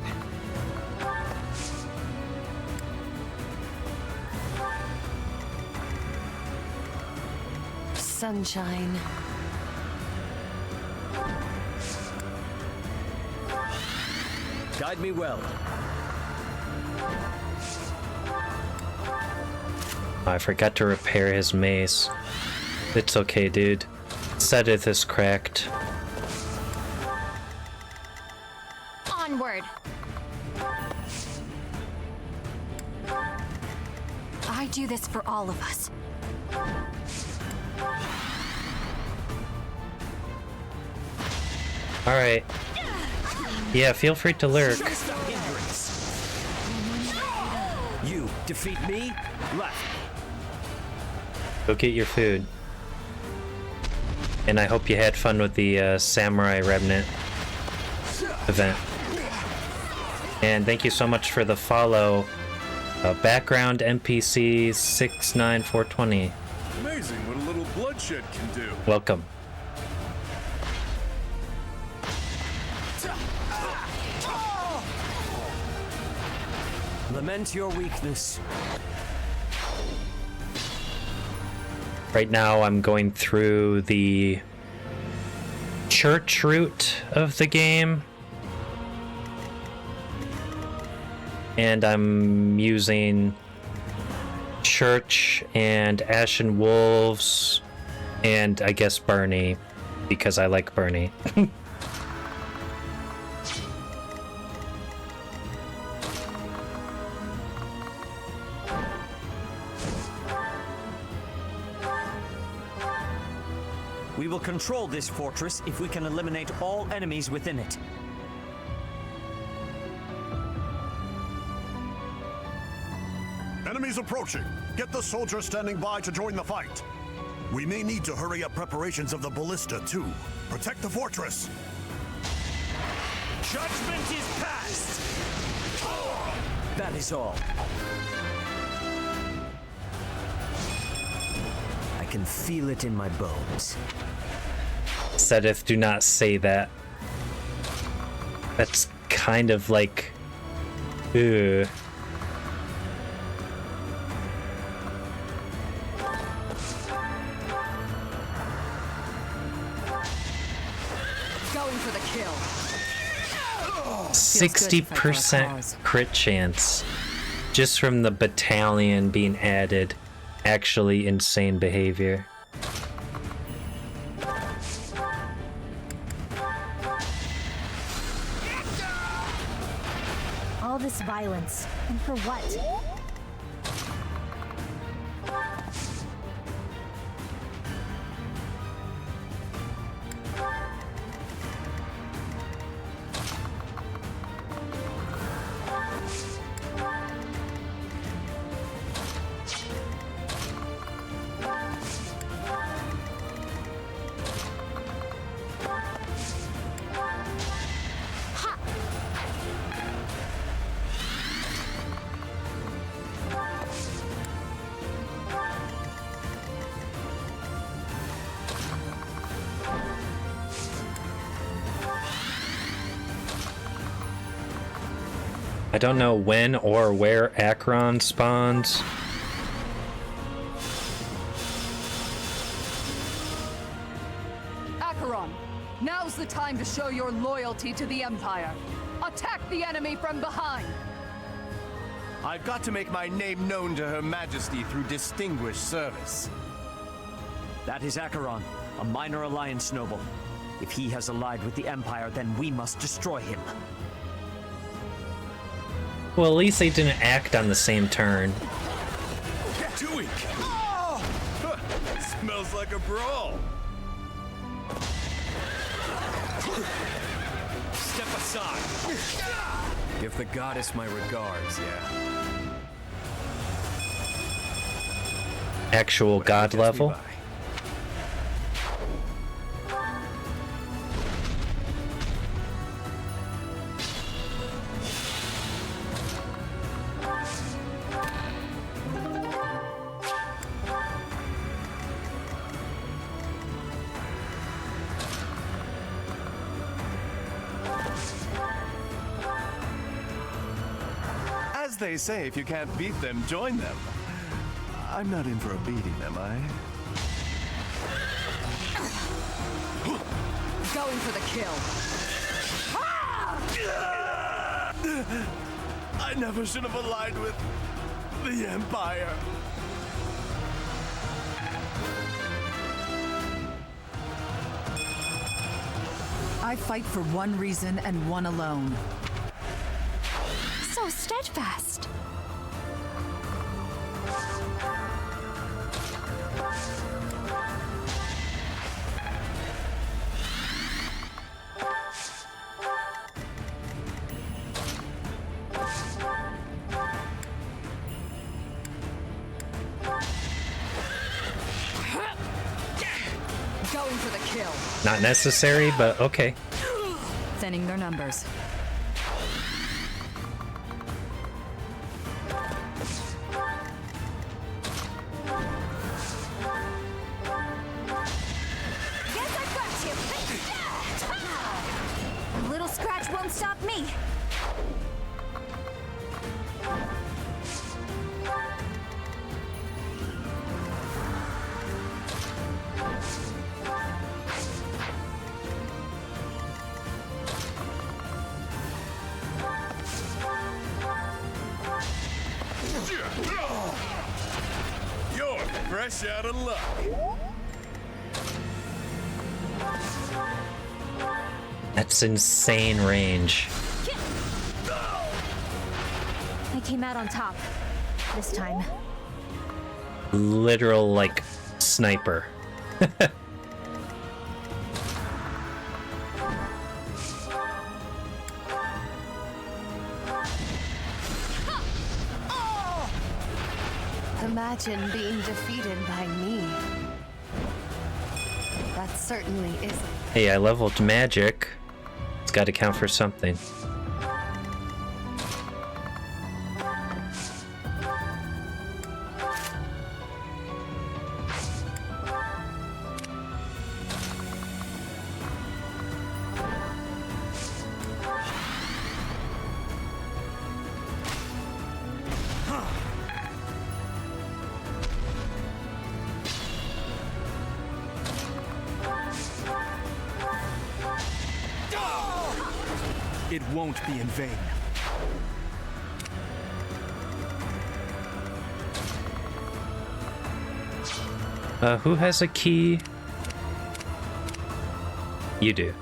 Sunshine. Guide me well. I forgot to repair his mace. It's okay, dude. Sedith is cracked. Onward. I do this for all of us. Alright. Yeah, feel free to lurk. You defeat me? Left. Go get your food. And I hope you had fun with the Samurai Remnant event. And thank you so much for the follow. Background NPC 69420. Amazing what a little bloodshed can do. Welcome. Lament your weakness. Right now I'm going through the church route of the game. And I'm using Church and Ashen Wolves and I guess Bernie because I like Bernie. We will control this fortress if we can eliminate all enemies within it. Enemies approaching. Get the soldiers standing by to join the fight. We may need to hurry up preparations of the ballista, too. Protect the fortress. Judgment is passed! That is all. I can feel it in my bones. Sedith, do not say that. That's kind of like... Ugh. Going for the kill. 60% crit chance. Just from the battalion being added. Actually insane behavior. All this violence, and for what? I don't know when or where Acheron spawns. Acheron, now's the time to show your loyalty to the Empire. Attack the enemy from behind. I've got to make my name known to Her Majesty through distinguished service. That is Acheron, a minor alliance noble. If he has allied with the Empire, then we must destroy him. Well, at least they didn't act on the same turn. Too weak. Oh! Smells like a brawl. Step aside. Give the goddess my regards, yeah. Actual god level. As they say, if you can't beat them, join them. I'm not in for a beating, am I? Going for the kill. I never should have aligned with the Empire. I fight for one reason and one alone. So steadfast. Going for the kill. Not necessary, but okay. Thinning their numbers. Guess I got you. A little scratch won't stop me. You're fresh out of luck. That's insane range. I came out on top. This time. Literal, like, sniper. Imagine being defeated by me. That certainly isn't. Hey, I leveled magic. It's got to count for something. It won't be in vain. Who has a key? You do.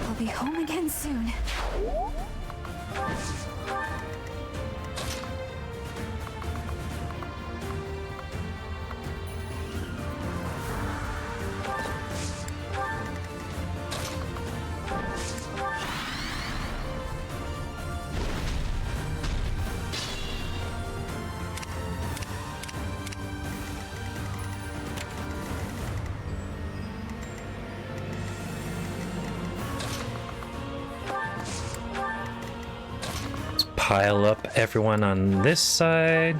I'll be home again soon. Pile up everyone on this side.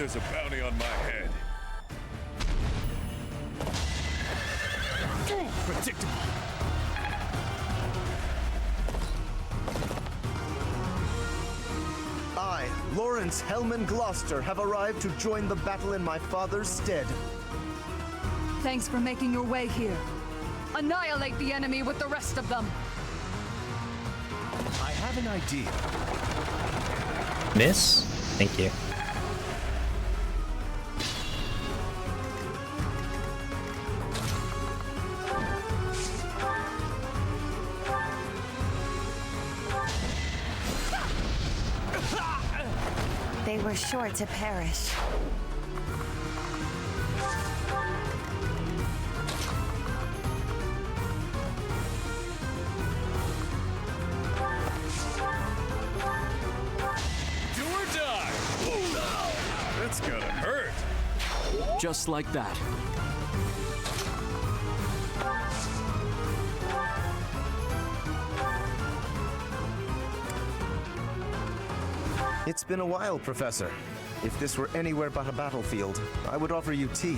there's a bounty on my head. Predictable. I, Lawrence Hellman Gloucester, have arrived to join the battle in my father's stead. Thanks for making your way here. Annihilate the enemy with the rest of them. I have an idea. Miss? Thank you. They were sure to perish. Do or die! That's gotta hurt. Just like that. It's been a while, Professor. If this were anywhere but a battlefield, I would offer you tea.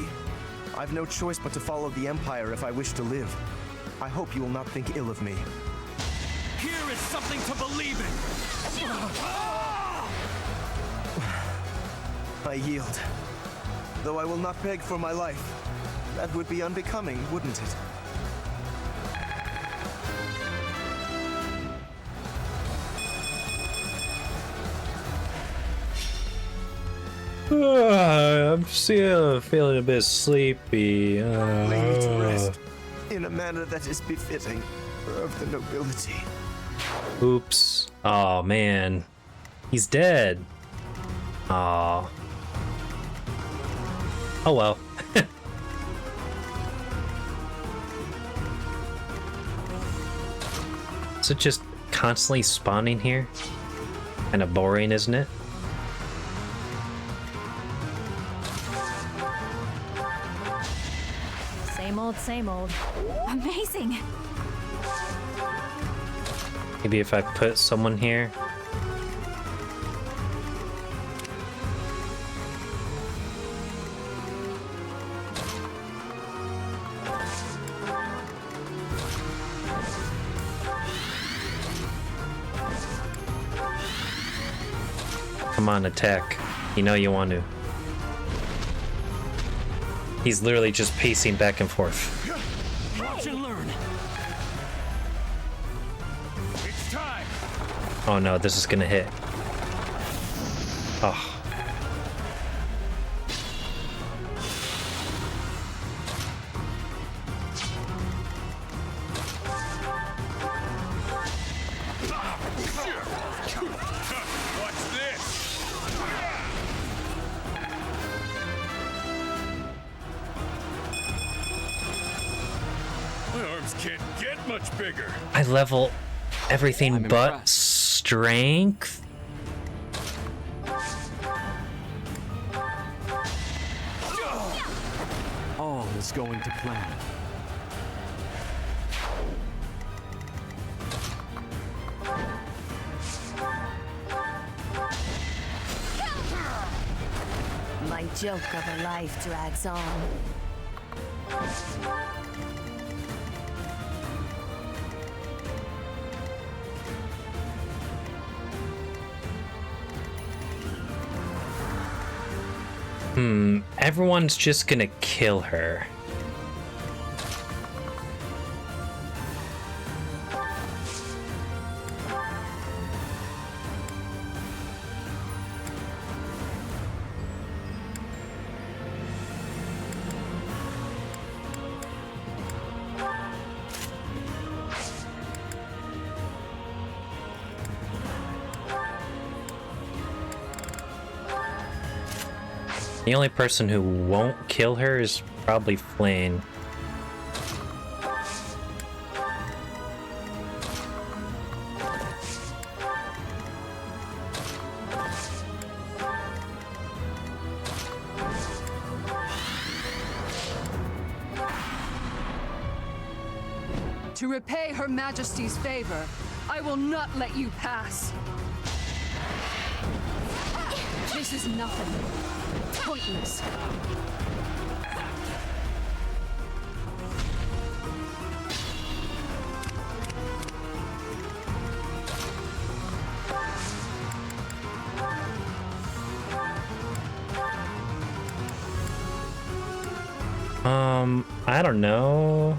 I've no choice but to follow the Empire if I wish to live. I hope you will not think ill of me. Here is something to believe in. I yield. Though I will not beg for my life. That would be unbecoming, wouldn't it? I'm still feeling a bit sleepy. Lay me to rest in a manner that is befitting of the nobility. Oops. Oh man. He's dead. Aw. Oh well. Is it just constantly spawning here? Kinda boring, isn't it? Same old. Amazing. Maybe if I put someone here. Come on, attack. You know you want to. He's literally just pacing back and forth. Watch and learn. It's time. Oh no, this is gonna hit. Oh. Watch this! My arms can't get much bigger. I level everything but strength. All is going to plan. My joke of a life drags on. Everyone's just gonna kill her. The only person who won't kill her is probably Flane. To repay Her Majesty's favor, I will not let you pass. This is nothing. Pointless. I don't know.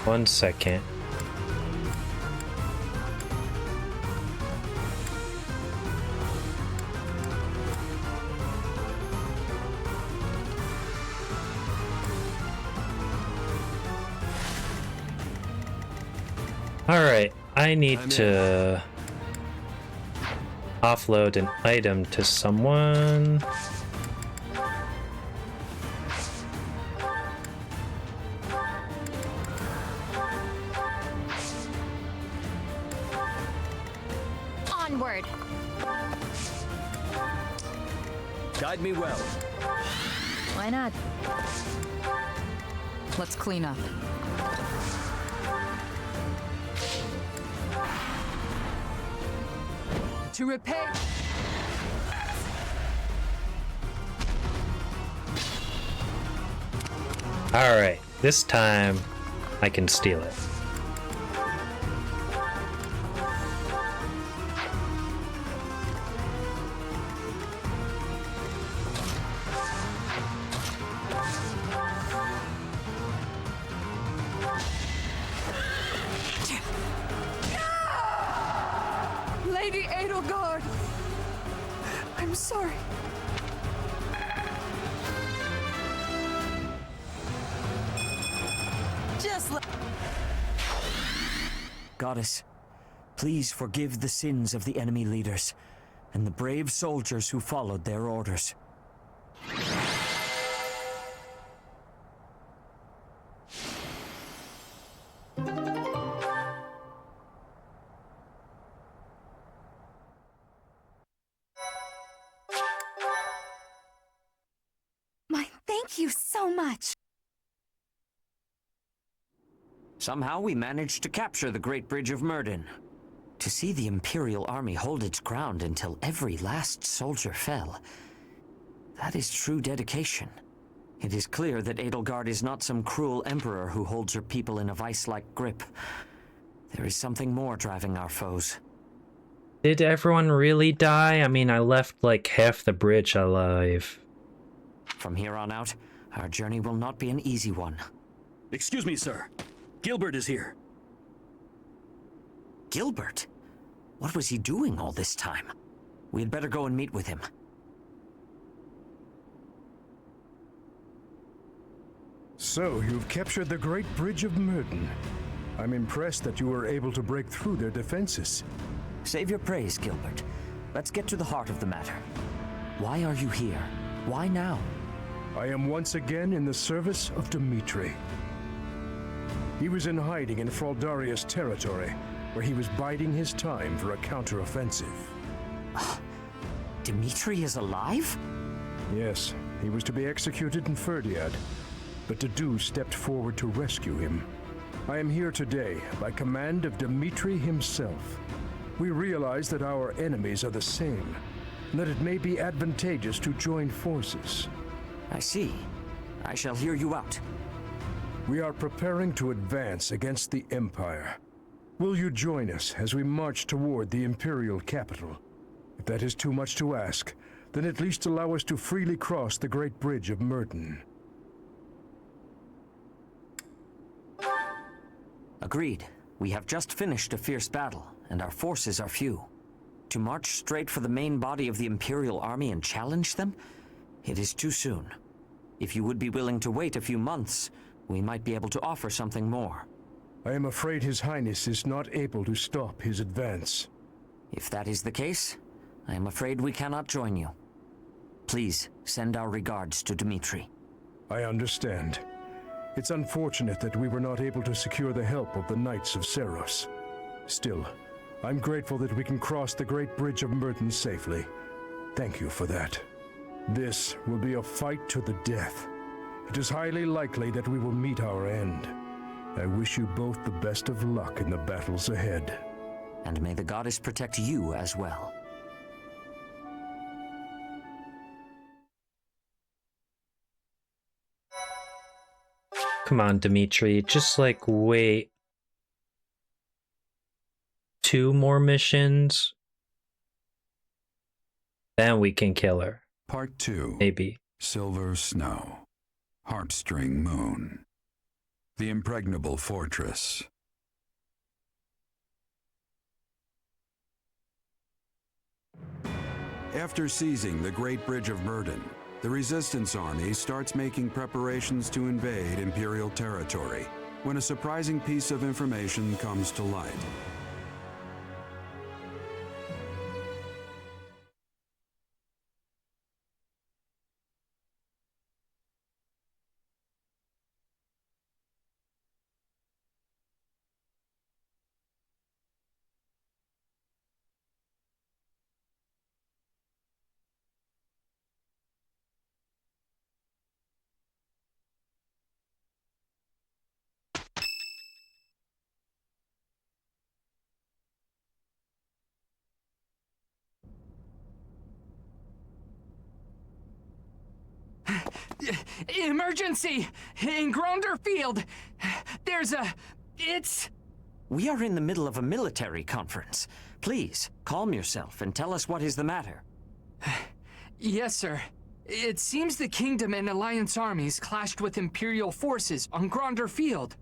One second. Alright, I need to offload an item to someone. Onward. Guide me well. Why not? Let's clean up. To repair. Alright, this time I can steal it. Lady Edelgard! I'm sorry. Goddess, please forgive the sins of the enemy leaders and the brave soldiers who followed their orders. Thank you so much. Somehow we managed to capture the Great Bridge of Myrden. To see the Imperial Army hold its ground until every last soldier fell, that is true dedication. It is clear that Edelgard is not some cruel emperor who holds her people in a vice-like grip. There is something more driving our foes. Did everyone really die? I mean, I left like half the bridge alive. From here on out, our journey will not be an easy one. Excuse me, sir. Gilbert is here. Gilbert? What was he doing all this time? We had better go and meet with him. So, you've captured the Great Bridge of Myrden. I'm impressed that you were able to break through their defenses. Save your praise, Gilbert. Let's get to the heart of the matter. Why are you here? Why now? I am once again in the service of Dimitri. He was in hiding in Fraldaria's territory, where he was biding his time for a counteroffensive. Dimitri is alive? Yes, he was to be executed in Ferdiad, but Dedu stepped forward to rescue him. I am here today by command of Dimitri himself. We realize that our enemies are the same, and that it may be advantageous to join forces. I see. I shall hear you out. We are preparing to advance against the Empire. Will you join us as we march toward the Imperial capital? If that is too much to ask, then at least allow us to freely cross the Great Bridge of Myrden. Agreed. We have just finished a fierce battle, and our forces are few. To march straight for the main body of the Imperial Army and challenge them? It is too soon. If you would be willing to wait a few months, we might be able to offer something more. I am afraid His Highness is not able to stop his advance. If that is the case, I am afraid we cannot join you. Please, send our regards to Dimitri. I understand. It's unfortunate that we were not able to secure the help of the Knights of Seros. Still, I'm grateful that we can cross the Great Bridge of Myrden safely. Thank you for that. This will be a fight to the death. It is highly likely that we will meet our end. I wish you both the best of luck in the battles ahead. And may the goddess protect you as well. Come on, Dimitri, just like wait 2 more missions, then we can kill her. Part 2. Maybe. Silver Snow. Harpstring Moon. The Impregnable Fortress. After seizing the Great Bridge of Burden, the Resistance Army starts making preparations to invade Imperial territory when a surprising piece of information comes to light. Emergency! In Gronder Field! There's a... it's... We are in the middle of a military conference. Please, calm yourself and tell us what is the matter. Yes, sir. It seems the Kingdom and Alliance armies clashed with Imperial forces on Gronder Field.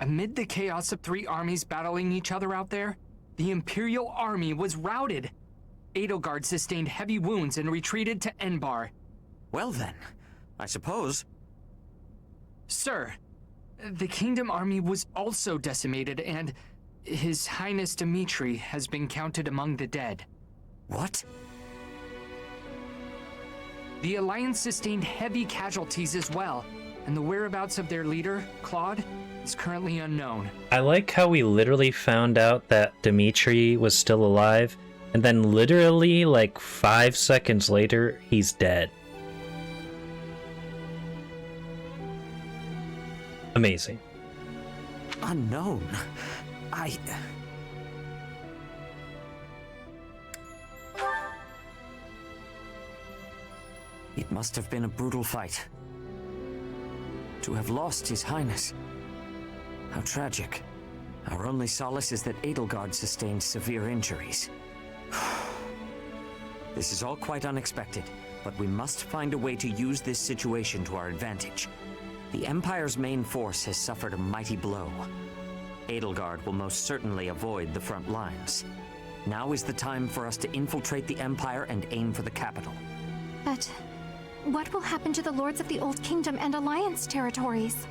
Amid the chaos of 3 armies battling each other out there, the Imperial army was routed. Edelgard sustained heavy wounds and retreated to Enbar. Well then, I suppose. Sir, the Kingdom army was also decimated, and His Highness Dimitri has been counted among the dead. What? The Alliance sustained heavy casualties as well, and the whereabouts of their leader, Claude, is currently unknown. I like how we literally found out that Dimitri was still alive, and then literally like 5 seconds later, he's dead. Amazing. Unknown? It must have been a brutal fight. To have lost His Highness. How tragic. Our only solace is that Edelgard sustained severe injuries. This is all quite unexpected, but we must find a way to use this situation to our advantage. The Empire's main force has suffered a mighty blow. Edelgard will most certainly avoid the front lines. Now is the time for us to infiltrate the Empire and aim for the capital. But what will happen to the Lords of the Old Kingdom and Alliance territories?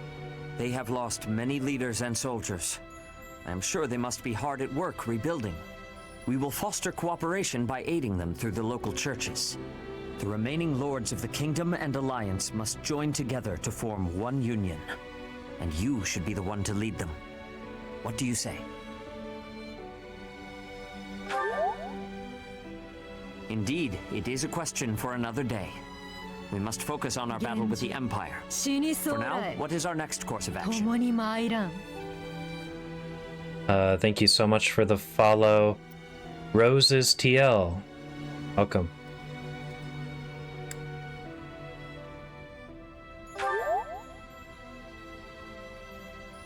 They have lost many leaders and soldiers. I am sure they must be hard at work rebuilding. We will foster cooperation by aiding them through the local churches. The remaining Lords of the Kingdom and Alliance must join together to form one union. And you should be the one to lead them. What do you say? Indeed, it is a question for another day. We must focus on our battle with the Empire. For now, what is our next course of action? Thank you so much for the follow. Roses TL. Welcome.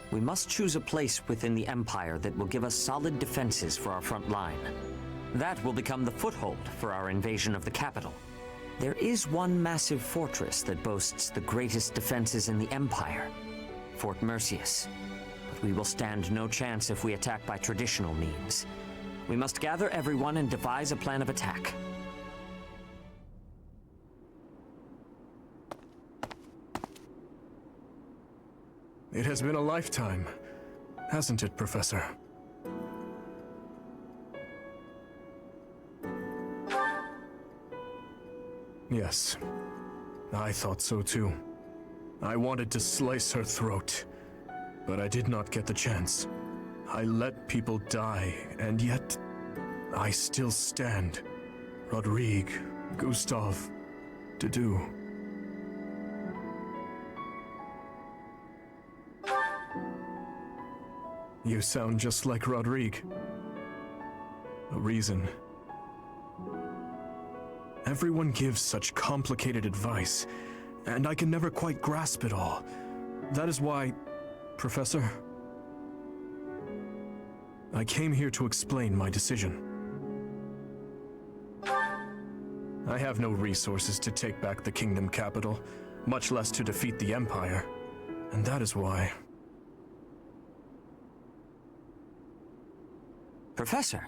We must choose a place within the Empire that will give us solid defenses for our front line. That will become the foothold for our invasion of the capital. There is one massive fortress that boasts the greatest defenses in the Empire, Fort Mercius. But we will stand no chance if we attack by traditional means. We must gather everyone and devise a plan of attack. It has been a lifetime, hasn't it, Professor? Yes, I thought so too. I wanted to slice her throat, but I did not get the chance. I let people die, and yet I still stand. Rodrigue, Gustav, to do. You sound just like Rodrigue. A reason. Everyone gives such complicated advice, and I can never quite grasp it all. That is why, Professor, I came here to explain my decision. I have no resources to take back the kingdom capital, much less to defeat the Empire, and that is why... Professor,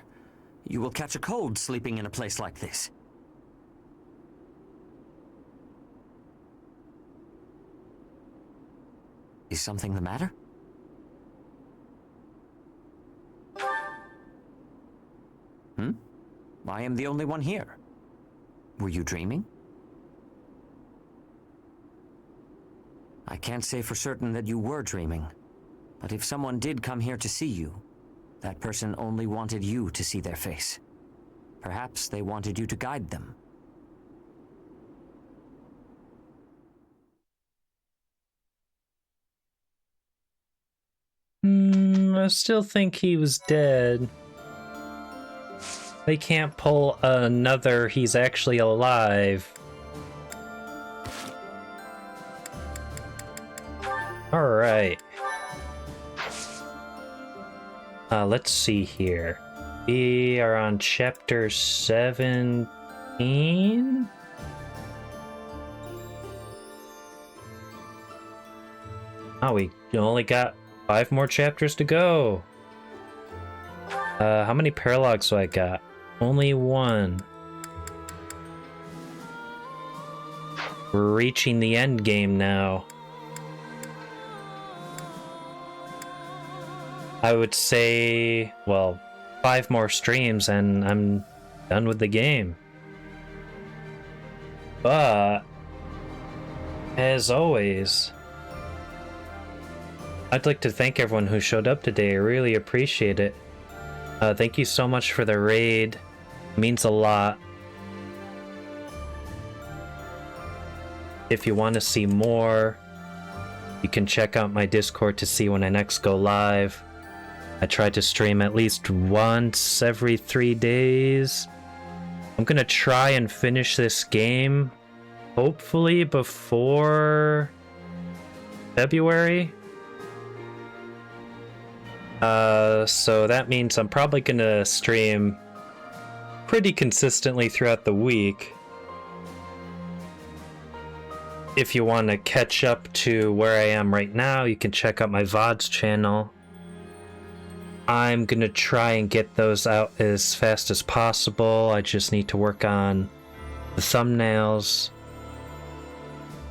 you will catch a cold sleeping in a place like this. Is something the matter? I am the only one here. Were you dreaming? I can't say for certain that you were dreaming, but if someone did come here to see you, that person only wanted you to see their face. Perhaps they wanted you to guide them. I still think he was dead. They can't pull another he's actually alive. Alright. Let's see here. We are on chapter 17? Oh, we only got 5 more chapters to go. How many paralogs do I got? Only 1. We're reaching the end game now. I would say, well, 5 more streams and I'm done with the game. But, as always, I'd like to thank everyone who showed up today. I really appreciate it. Thank you so much for the raid. It means a lot. If you want to see more, you can check out my Discord to see when I next go live. I try to stream at least once every 3 days. I'm gonna try and finish this game, hopefully before February. So that means I'm probably gonna stream pretty consistently throughout the week. If you want to catch up to where I am right now, you can check out my VODs channel. I'm gonna try and get those out as fast as possible. I just need to work on the thumbnails.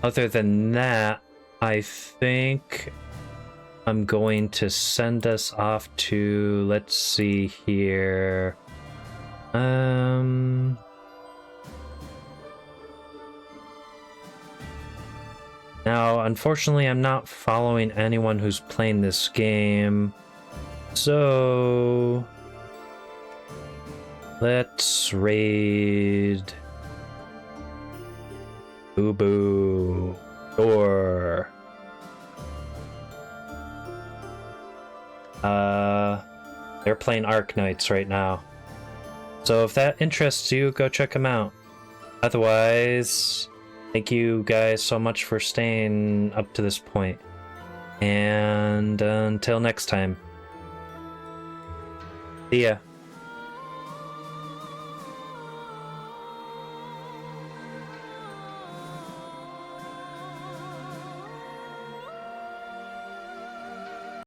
Other than that, I think I'm going to send us off to, let's see here. Now, unfortunately, I'm not following anyone who's playing this game. So, let's raid Boo Boo or they're playing Arc Knights right now. So if that interests you, go check them out. Otherwise, thank you guys so much for staying up to this point. And until next time. See ya.